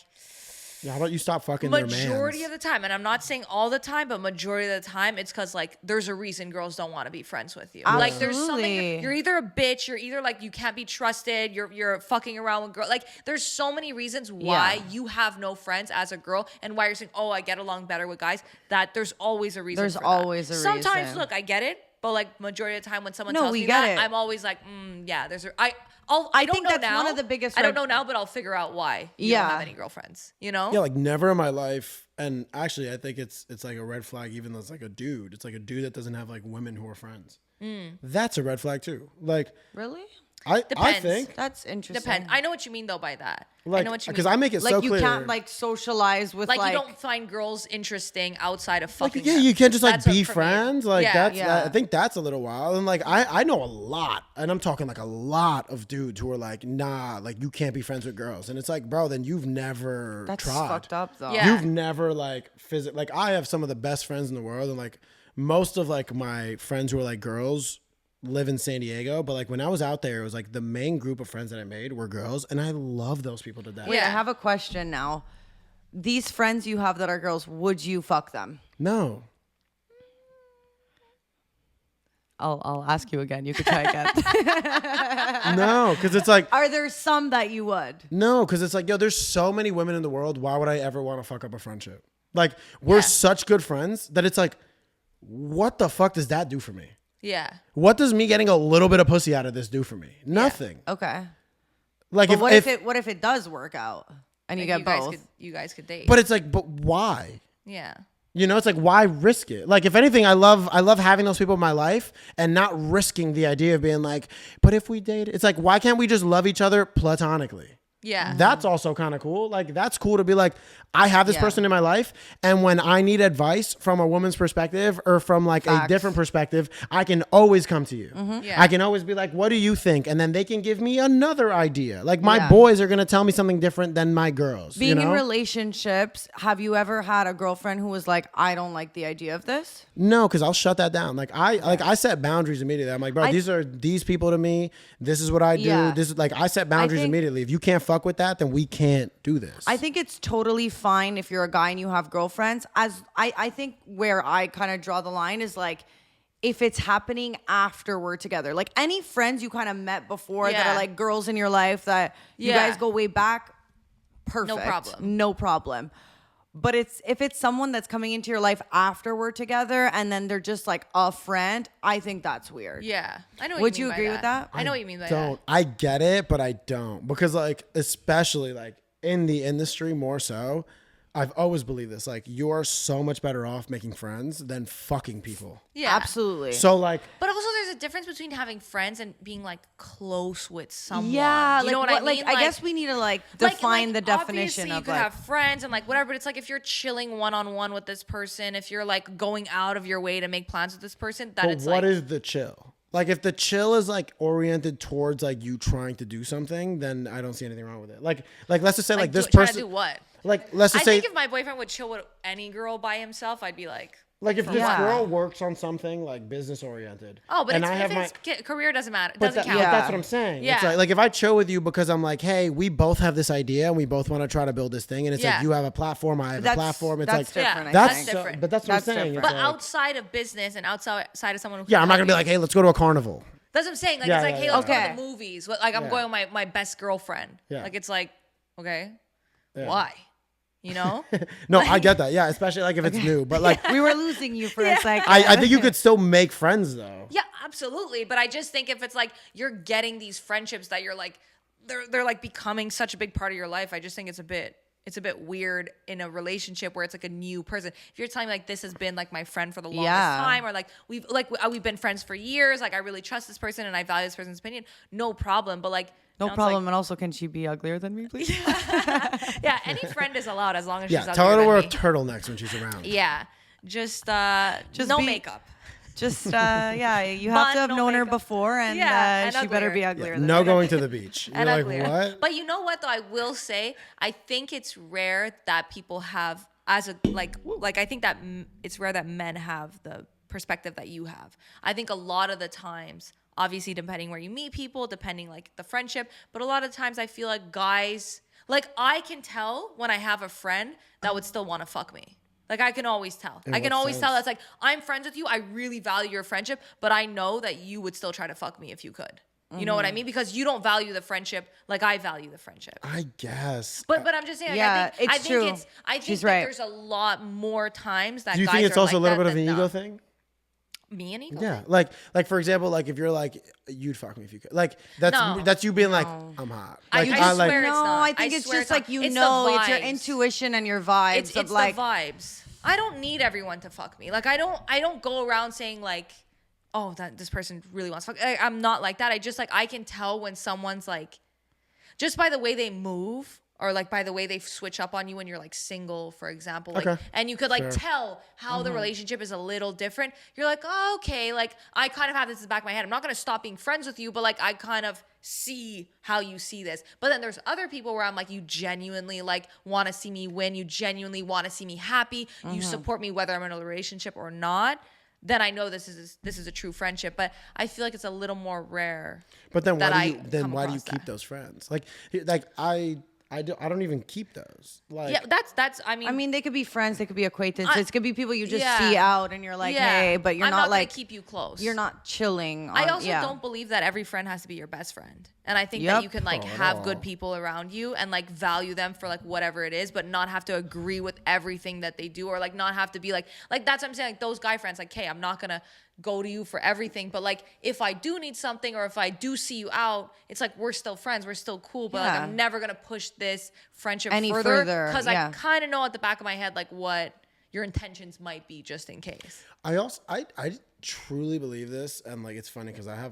S1: Yeah, how about you stop fucking their
S2: majority
S1: mans?
S2: of the time, and I'm not saying all the time, but majority of the time, it's because like there's a reason girls don't want to be friends with you. Like there's something
S3: Absolutely.
S2: you're either a bitch, you're either like you can't be trusted, you're fucking around with girls. Like there's so many reasons why
S3: Yeah.
S2: you have no friends as a girl, and why you're saying, oh, I get along better with guys. That there's always a reason.
S3: There's
S2: for that.
S3: always a
S2: Sometimes
S3: reason.
S2: look, I get it, but like majority of the time when someone
S3: No,
S2: tells
S3: we
S2: me
S3: get
S2: that,
S3: it.
S2: I'm always like, yeah, there's a I
S3: I
S2: don't
S3: think
S2: know
S3: that's
S2: now.
S3: one of the biggest
S2: I don't
S3: red-
S2: know now, but I'll figure out why you
S3: Yeah.
S2: don't have any girlfriends. You know?
S1: Yeah, like never in my life. And actually, I think it's like a red flag, even though it's like a dude. It's like a dude that doesn't have like women who are friends. That's a red flag too. Like
S3: really?
S1: I
S2: Depends.
S1: think
S3: That's interesting.
S2: Depends. I know what you mean though by that. I
S1: like
S2: know what you mean.
S1: because I make it
S3: Like
S1: so
S3: you
S1: clear.
S3: can't like socialize with
S2: like,
S3: like
S2: you don't find girls interesting outside of
S1: like,
S2: fucking.
S1: yeah,
S2: them.
S1: you can't just like
S2: That's what
S1: be
S2: for me-
S1: friends. Like
S2: Yeah.
S1: that's
S3: Yeah.
S1: I think that's a little wild. And like I know a lot, and I'm talking like a lot of dudes who are like, nah, like you can't be friends with girls. And it's like, bro, then you've never
S3: that's
S1: tried.
S3: fucked up though.
S2: Yeah.
S1: You've never like like I have some of the best friends in the world, and like most of like my friends who are like girls live in San Diego, but like when I was out there, it was like the main group of friends that I made were girls, and I love those people to death.
S3: Wait, I
S2: Yeah.
S3: have a question now. These friends you have that are girls, would you fuck them?
S1: No.
S3: I'll ask you again. You could try again.
S1: No, because it's like
S3: Are there some that you would?
S1: no, because it's like, yo, there's so many women in the world. Why would I ever want to fuck up a friendship? Like, we're such good friends that it's like, what the fuck does that do for me?
S2: Yeah.
S1: What does me getting a little bit of pussy out of this do for me? Nothing.
S3: Okay.
S1: Like,
S3: But what if it does work out and you
S2: Like,
S3: get both?
S2: you guys could date.
S1: but it's like, but why?
S2: yeah.
S1: You know, it's like, why risk it? Like, if anything, I love having those people in my life and not risking the idea of being like, but if we date, it's like, why can't we just love each other platonically?
S2: Yeah.
S1: That's also kind of cool. Like, that's cool to be like, I have this
S3: Yeah.
S1: person in my life, and when I need advice from a woman's perspective or from like a
S3: Facts.
S1: different perspective, I can always come to you.
S2: Yeah.
S1: I can always be like, what do you think? And then they can give me another idea. Like, my
S3: Yeah.
S1: boys are going to tell me something different than my girls.
S3: Being
S1: you know?
S3: in relationships, have you ever had a girlfriend who was like, I don't like the idea of this?
S1: No, because I'll shut that down. Like I set boundaries immediately. I'm like, bro, these are these people to me. This is what I do.
S3: Yeah.
S1: This is like I set boundaries
S3: think-
S1: immediately. If you can't fuck with that, then we can't do this.
S3: I think it's totally fine if you're a guy and you have girlfriends. As I think where I kind of draw the line is like if it's happening after we're together. Like any friends you kind of met before that
S2: Yeah.
S3: are like girls in your life that you
S2: Yeah.
S3: guys go way back, perfect.
S2: problem.
S3: No problem. But if it's someone that's coming into your life after we're together and then they're just like a friend, I think that's weird.
S2: Yeah. I know what
S3: Would
S2: you
S3: you
S2: mean by
S3: agree with that?
S2: I know what you mean by
S1: don't.
S2: that.
S1: I get it, but I don't because like especially like in the industry more so. I've always believed this. Like you're so much better off making friends than fucking people.
S2: Yeah.
S3: Absolutely.
S1: So like
S2: But also, there's a difference between having friends and being like close with someone.
S3: Yeah,
S2: you
S3: like
S2: know what I mean?
S3: Like, I guess we need to like define the definition
S2: obviously
S3: of
S2: you could
S3: like.
S2: have friends and like whatever, but it's like if you're chilling one-on-one with this person, if you're like going out of your way to make plans with this person, that
S1: but
S2: it's
S1: what
S2: like
S1: is the chill? Like if the chill is like oriented towards like you trying to do something, then I don't see anything wrong with it. Like let's just say like this
S2: trying
S1: person
S2: to do what?
S1: like let's
S2: I
S1: just say
S2: think if my boyfriend would chill with any girl by himself, I'd be like,
S1: Like if this
S3: Yeah.
S1: girl works on something like business oriented.
S2: Oh, but
S1: and
S2: it's,
S1: I have my
S2: career doesn't matter. It
S1: but,
S2: doesn't
S1: that-
S2: count.
S1: but that's what I'm saying. It's
S2: Yeah.
S1: like if I chill with you because I'm like, hey, we both have this idea and we both want to try to build this thing, and it's
S2: Yeah.
S1: like you have a platform, I have a
S3: That's-
S1: platform. It's
S3: that's
S1: like
S3: different. I
S1: that's
S3: think.
S2: That's different.
S1: But that's what
S3: That's
S1: I'm saying.
S3: different.
S1: It's
S2: But
S1: like,
S2: outside of business and outside of someone who
S1: yeah, I'm not
S2: can
S1: gonna be
S2: help
S1: like,
S2: you-
S1: hey, let's go to a carnival.
S2: That's what I'm saying. Like
S1: Yeah,
S2: it's like,
S1: yeah,
S2: hey,
S1: yeah.
S2: let's go
S3: Okay.
S2: to the movies. Like I'm
S1: Yeah.
S2: going with my best girlfriend.
S1: Yeah.
S2: Like it's like, okay,
S1: Yeah.
S2: why? You know?
S1: No, I get that. Yeah, especially like if it's new. But like,
S3: We were losing you for a second.
S1: I think you could still make friends though.
S2: Yeah, absolutely. But I just think if it's like you're getting these friendships that you're like they're like becoming such a big part of your life, I just think it's a bit weird in a relationship where it's like a new person. If you're telling me like this has been like my friend for the longest time, or like we've been friends for years, like I really trust this person and I value this person's opinion, no problem. But like
S3: No
S2: now it's
S3: problem.
S2: like,
S3: And also, can she be uglier than me, please?
S2: yeah, any friend is allowed as long as
S1: Yeah,
S2: she's
S1: tell her to
S2: uglier
S1: wear
S2: than me.
S1: turtlenex when she's around.
S2: Yeah, just no
S3: be-
S2: makeup.
S3: Just, yeah, you have
S2: Fun,
S3: to have
S2: no
S3: known her
S2: makeup.
S3: before, and,
S2: Yeah, and
S3: she better be
S2: uglier.
S3: uglier than
S1: No
S3: me.
S1: going to the beach. You're
S2: And
S1: like,
S2: uglier.
S1: what?
S2: But you know what though? I will say, I think it's rare that people have as a like I think that it's rare that men have the perspective that you have. I think a lot of the times, obviously depending where you meet people, depending like the friendship, but a lot of times I feel like guys, like I can tell when I have a friend that would still want to fuck me. Like I can always tell. I can
S1: what
S2: always tell
S1: sense?
S2: that's like I'm friends with you. I really value your friendship, but I know that you would still try to fuck me if you could. You know what I mean? Because you don't value the friendship like I value the friendship.
S1: I guess.
S2: But I'm just saying. Like,
S3: Yeah,
S2: I
S3: it's
S2: think
S3: true.
S2: I think
S3: She's
S2: that
S3: right.
S2: there's a lot more times that
S1: Do you
S2: guys
S1: think it's
S2: are
S1: also
S2: like
S1: a little
S2: that
S1: bit of an
S2: than
S1: ego
S2: not.
S1: thing?
S2: Me and ego.
S1: Yeah, like for example, like if you're like, you'd fuck me if you could. Like
S2: No.
S1: that's you being like, I'm hot.
S2: I
S1: Like
S2: swear
S1: like,
S2: it's
S3: No,
S2: not.
S3: I think it's
S2: swear
S3: just like
S2: not. It's
S3: know,
S2: the
S3: it's your
S2: vibes.
S3: intuition and your vibes
S2: It's
S3: of like,
S2: the vibes. I don't need everyone to fuck me. Like I don't go around saying like, oh, that this person really wants to fuck. I'm not like that. I just like I can tell when someone's like, just by the way they move. Or like by the way they switch up on you when you're like single, for example, like,
S1: Okay.
S2: and you could like
S1: Fair.
S2: tell how the relationship is a little different. You're like, oh, okay, like I kind of have this in the back of my head. I'm not gonna stop being friends with you, but like I kind of see how you see this. But then there's other people where I'm like, you genuinely like want to see me win. You genuinely want to see me happy. You support me whether I'm in a relationship or not. Then I know this is a true friendship. But I feel like it's a little more rare.
S1: but then
S2: that
S1: why
S2: I
S1: do you
S2: come
S1: keep
S2: across that.
S1: those friends? Like I don't even keep those. Like
S2: Yeah, that's. I mean,
S3: they could be friends, they could be acquaintances, it could be people you just
S2: yeah.
S3: see out and you're like,
S2: yeah.
S3: hey, but you're
S2: I'm
S3: not
S2: gonna
S3: like,
S2: keep you close.
S3: you're not chilling.
S2: I
S3: on-
S2: also
S3: yeah.
S2: don't believe that every friend has to be your best friend. And I think
S3: Yep.
S2: that you can like
S1: Oh, at
S2: have
S1: all.
S2: good people around you and like value them for like whatever it is, but not have to agree with everything that they do or like not have to be like that's what I'm saying. Like those guy friends, like, hey, I'm not gonna go to you for everything. But like if I do need something or if I do see you out, it's like we're still friends, we're still cool, but like
S3: Yeah.
S2: I'm never gonna push this friendship
S3: Any
S2: further
S3: further,
S2: because
S3: yeah.
S2: I kind of know at the back of my head like what your intentions might be just in case.
S1: I truly believe this, and like it's funny because I have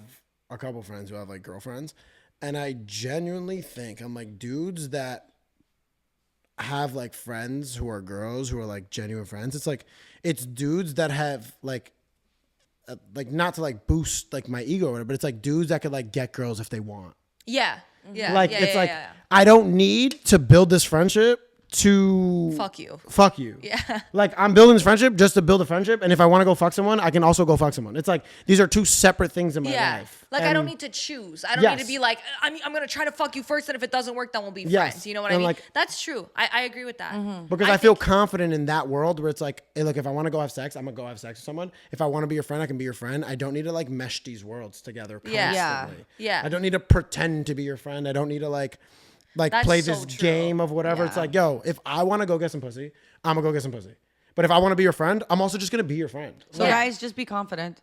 S1: a couple friends who have like girlfriends, and I genuinely think I'm like dudes that have like friends who are girls who are like genuine friends. It's dudes that have like not to like boost like my ego or whatever, but it's like dudes that could like get girls if they want.
S2: Yeah. Yeah.
S1: Like
S2: yeah,
S1: it's
S2: yeah,
S1: like
S2: yeah,
S1: I don't need to build this friendship to
S2: yeah. Fuck you.
S1: Fuck you.
S2: Yeah.
S1: Like I'm building this friendship just to build a friendship, and if I want to go fuck someone, I can also go fuck someone. It's like these are two separate things in my
S2: Yeah.
S1: life.
S2: Like I don't
S1: And-
S2: need to choose. I don't need
S1: Yes.
S2: to be like I'm gonna try to fuck you first, and if it doesn't work, then we'll be
S1: Yes.
S2: friends. You know what I
S1: And
S2: mean?
S1: like-
S2: That's true. I agree with that.
S1: because I feel confident in that world where it's like, hey, look, if I want to go have sex, I'm gonna go have sex with someone. If I want to be your friend, I can be your friend. I don't need to like mesh these worlds together constantly.
S2: Yeah. Yeah.
S1: I don't need to pretend to be your friend. I don't need to like
S2: That's
S1: play
S2: so
S1: this
S2: true.
S1: game of whatever. It's
S3: Yeah.
S1: like, yo, if I want to go get some pussy, I'm gonna go get some pussy. But if I want to be your friend, I'm also just gonna be your friend.
S3: So
S2: Yeah.
S3: guys, just be confident.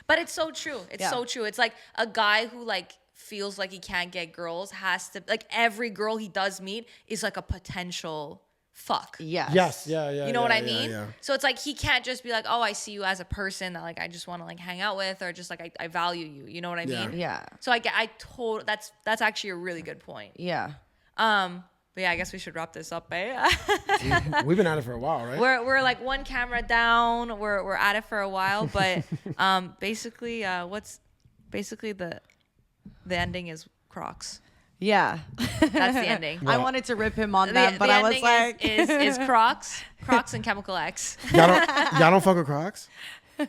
S2: But it's so true. It's
S3: Yeah.
S2: so true. It's like a guy who like feels like he can't get girls has to like every girl he does meet is like a potential fuck.
S3: Yes.
S1: Yes. Yeah. Yeah.
S2: You know
S1: yeah,
S2: what I
S1: yeah,
S2: mean?
S1: Yeah.
S2: So it's like he can't just be like, oh, I see you as a person that like I just want to like hang out with or just like I value you. You know what I
S1: Yeah.
S2: mean?
S3: Yeah.
S2: So that's actually a really good point.
S3: Yeah.
S2: But yeah, I guess we should wrap this up, eh?
S1: We've been at it for a while, right?
S2: we're like one camera down. We're at it for a while, but basically, what's basically the ending is Crocs.
S3: Yeah.
S2: That's the ending.
S3: I wanted to rip him on them, but I was like,
S2: is Crocs and Chemical X.
S1: Y'all don't fuck with Crocs?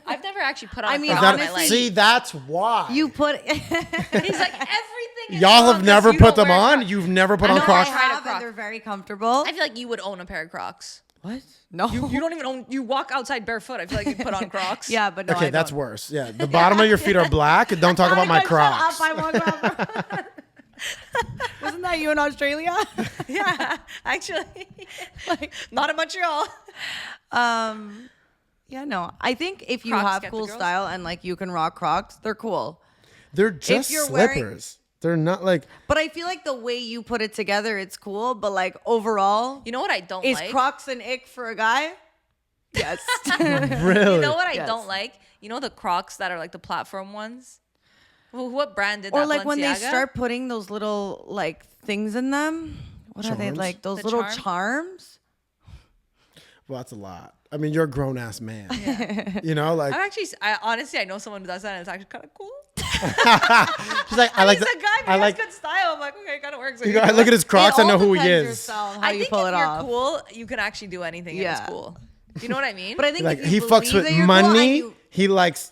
S2: I've never actually put on.
S3: I
S2: a
S3: mean,
S2: Croc in my
S3: honestly-
S2: life.
S1: See, that's why.
S3: you put.
S2: He's like everything. Is
S1: Y'all
S2: wrong
S1: have
S2: 'cause
S1: never
S2: you
S1: put
S2: don't
S1: them
S2: wear
S1: on?
S2: Crocs.
S1: You've never put on
S2: know,
S1: Crocs?
S2: I tried a
S3: have,
S2: Croc.
S3: and they're very comfortable.
S2: I feel like you would own a pair of Crocs.
S3: What? No.
S2: You don't even own. You walk outside barefoot. I feel like you put on Crocs.
S3: Yeah, but no.
S1: Okay,
S3: I
S1: that's
S3: don't.
S1: worse. Yeah, the bottom of your feet are black. Don't talk about my Crocs.
S3: Shut up, I won't go. Wasn't that you in Australia?
S2: Yeah, actually, like not in Montreal.
S3: Yeah, no. I think if you
S2: Crocs
S3: have
S2: get the
S3: cool
S2: girls.
S3: style and like you can rock Crocs, they're cool.
S1: They're just
S3: you're
S1: slippers.
S3: wearing-
S1: They're not like.
S3: But I feel like the way you put it together, it's cool. But like overall,
S2: You know what I don't
S3: is
S2: like?
S3: Crocs an ick for a guy? Yes.
S1: Really?
S2: You know what I
S3: Yes.
S2: don't like? You know the Crocs that are like the platform ones. Well, what brand did
S3: Or
S2: that?
S3: like when they
S2: Balenciaga?
S3: start putting those little like things in them. What are they
S1: Charms?
S3: like? Those
S2: The
S3: little
S2: charm?
S3: charms?
S1: Well, that's a lot. I mean, you're a grown ass man. You know, like
S2: honestly, I know someone who does that, and it's actually kind of cool.
S1: she's like, I like
S2: He's
S1: that.
S2: a guy, but
S1: I
S2: he
S1: like.
S2: has good style. I'm like, okay, it kind of works.
S1: You know, I look at his Crocs.
S3: It
S1: I know
S3: all
S1: who he
S3: depends your
S1: is.
S3: style, how
S2: I
S3: you
S2: think
S3: pull
S2: if
S3: it
S2: you're
S3: off.
S2: cool, you can actually do anything, and
S1: Yeah.
S2: it's cool. Do you know what I mean?
S3: But I think
S1: Like
S3: if you
S1: he fucks
S3: believe
S1: with
S3: that you're cool and
S1: money.
S3: you-
S1: He likes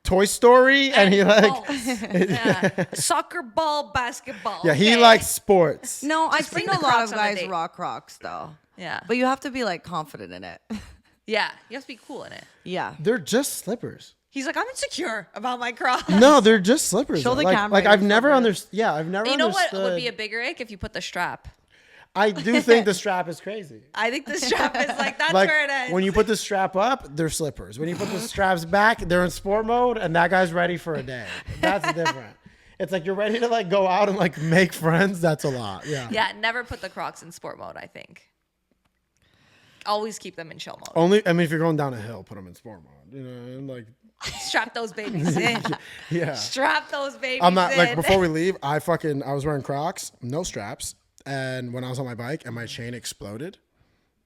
S1: Toy Story, and he like.
S2: balls. Yeah. Soccer ball, basketball.
S1: Yeah, he
S2: okay.
S1: likes sports.
S3: No, I've
S2: bring
S3: seen a
S2: the
S3: lot
S2: Crocs
S3: of
S2: on a
S3: guys
S2: date.
S3: rock Crocs though.
S2: Yeah,
S3: But you have to be like confident in it.
S2: yeah, you have to be cool in it.
S3: Yeah.
S1: They're just slippers.
S2: He's like, I'm insecure about my Crocs.
S1: No, they're just slippers.
S3: Show
S1: though.
S3: the
S1: like,
S3: camera
S1: Like
S3: your
S1: I've never
S3: slippers.
S1: understood. Yeah, I've never.
S2: You know what would
S1: understood-
S2: be a bigger ick if you put the strap?
S1: I do think the strap is crazy.
S2: I think the strap is like that's
S1: Like
S2: where it ends.
S1: when you put the strap up, they're slippers. When you put the straps back, they're in sport mode, and that guy's ready for a day. That's different. It's like you're ready to like go out and like make friends. That's a lot. Yeah.
S2: Yeah, never put the Crocs in sport mode, I think. Always keep them in chill mode.
S1: Only, I mean, if you're going down a hill, put them in sport mode. You know, and like,
S2: Strap those babies in.
S1: yeah.
S2: Strap those babies
S1: I'm not
S2: in.
S1: like before we leave. I was wearing Crocs, no straps, and when I was on my bike, and my chain exploded,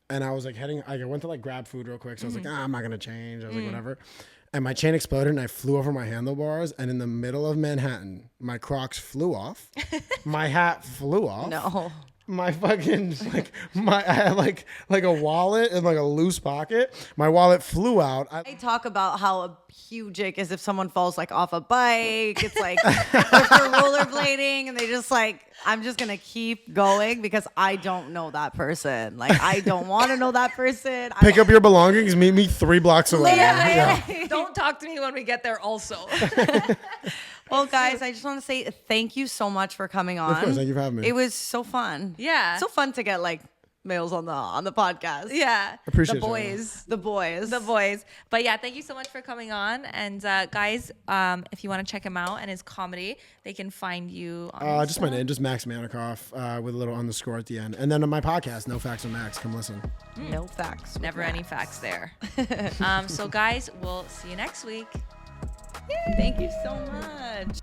S1: and I was like I went to like grab food real quick, so I was like, I'm not gonna change. I was like, whatever. And my chain exploded, and I flew over my handlebars, and in the middle of Manhattan, my Crocs flew off, my hat flew off.
S3: No.
S1: My fucking I had like a wallet in like a loose pocket. My wallet flew out.
S3: I talk about how a huge ick is if someone falls like off a bike. It's like if they're rollerblading and they just like, I'm just gonna keep going because I don't know that person. Like I don't want to know that person.
S1: Pick up your belongings. Meet me 3 blocks away. Yeah.
S2: Don't talk to me when we get there also.
S3: Well, guys, I just want to say thank you so much for coming on.
S1: Of course, thank you for having me.
S3: It was so fun.
S2: Yeah.
S3: So fun to get like males on the podcast.
S2: Yeah.
S1: Appreciate
S2: the
S1: you.
S2: boys.
S3: The boys.
S2: The boys. But yeah, thank you so much for coming on. And guys, if you want to check him out and his comedy, they can find you on
S1: Just my name, just Max Manticof, with a little underscore at the end. And then on my podcast, No Facts with Max. Come listen.
S3: No facts. with
S2: Never
S3: Max.
S2: any facts there. So guys, we'll see you next week.
S3: Thank you so much.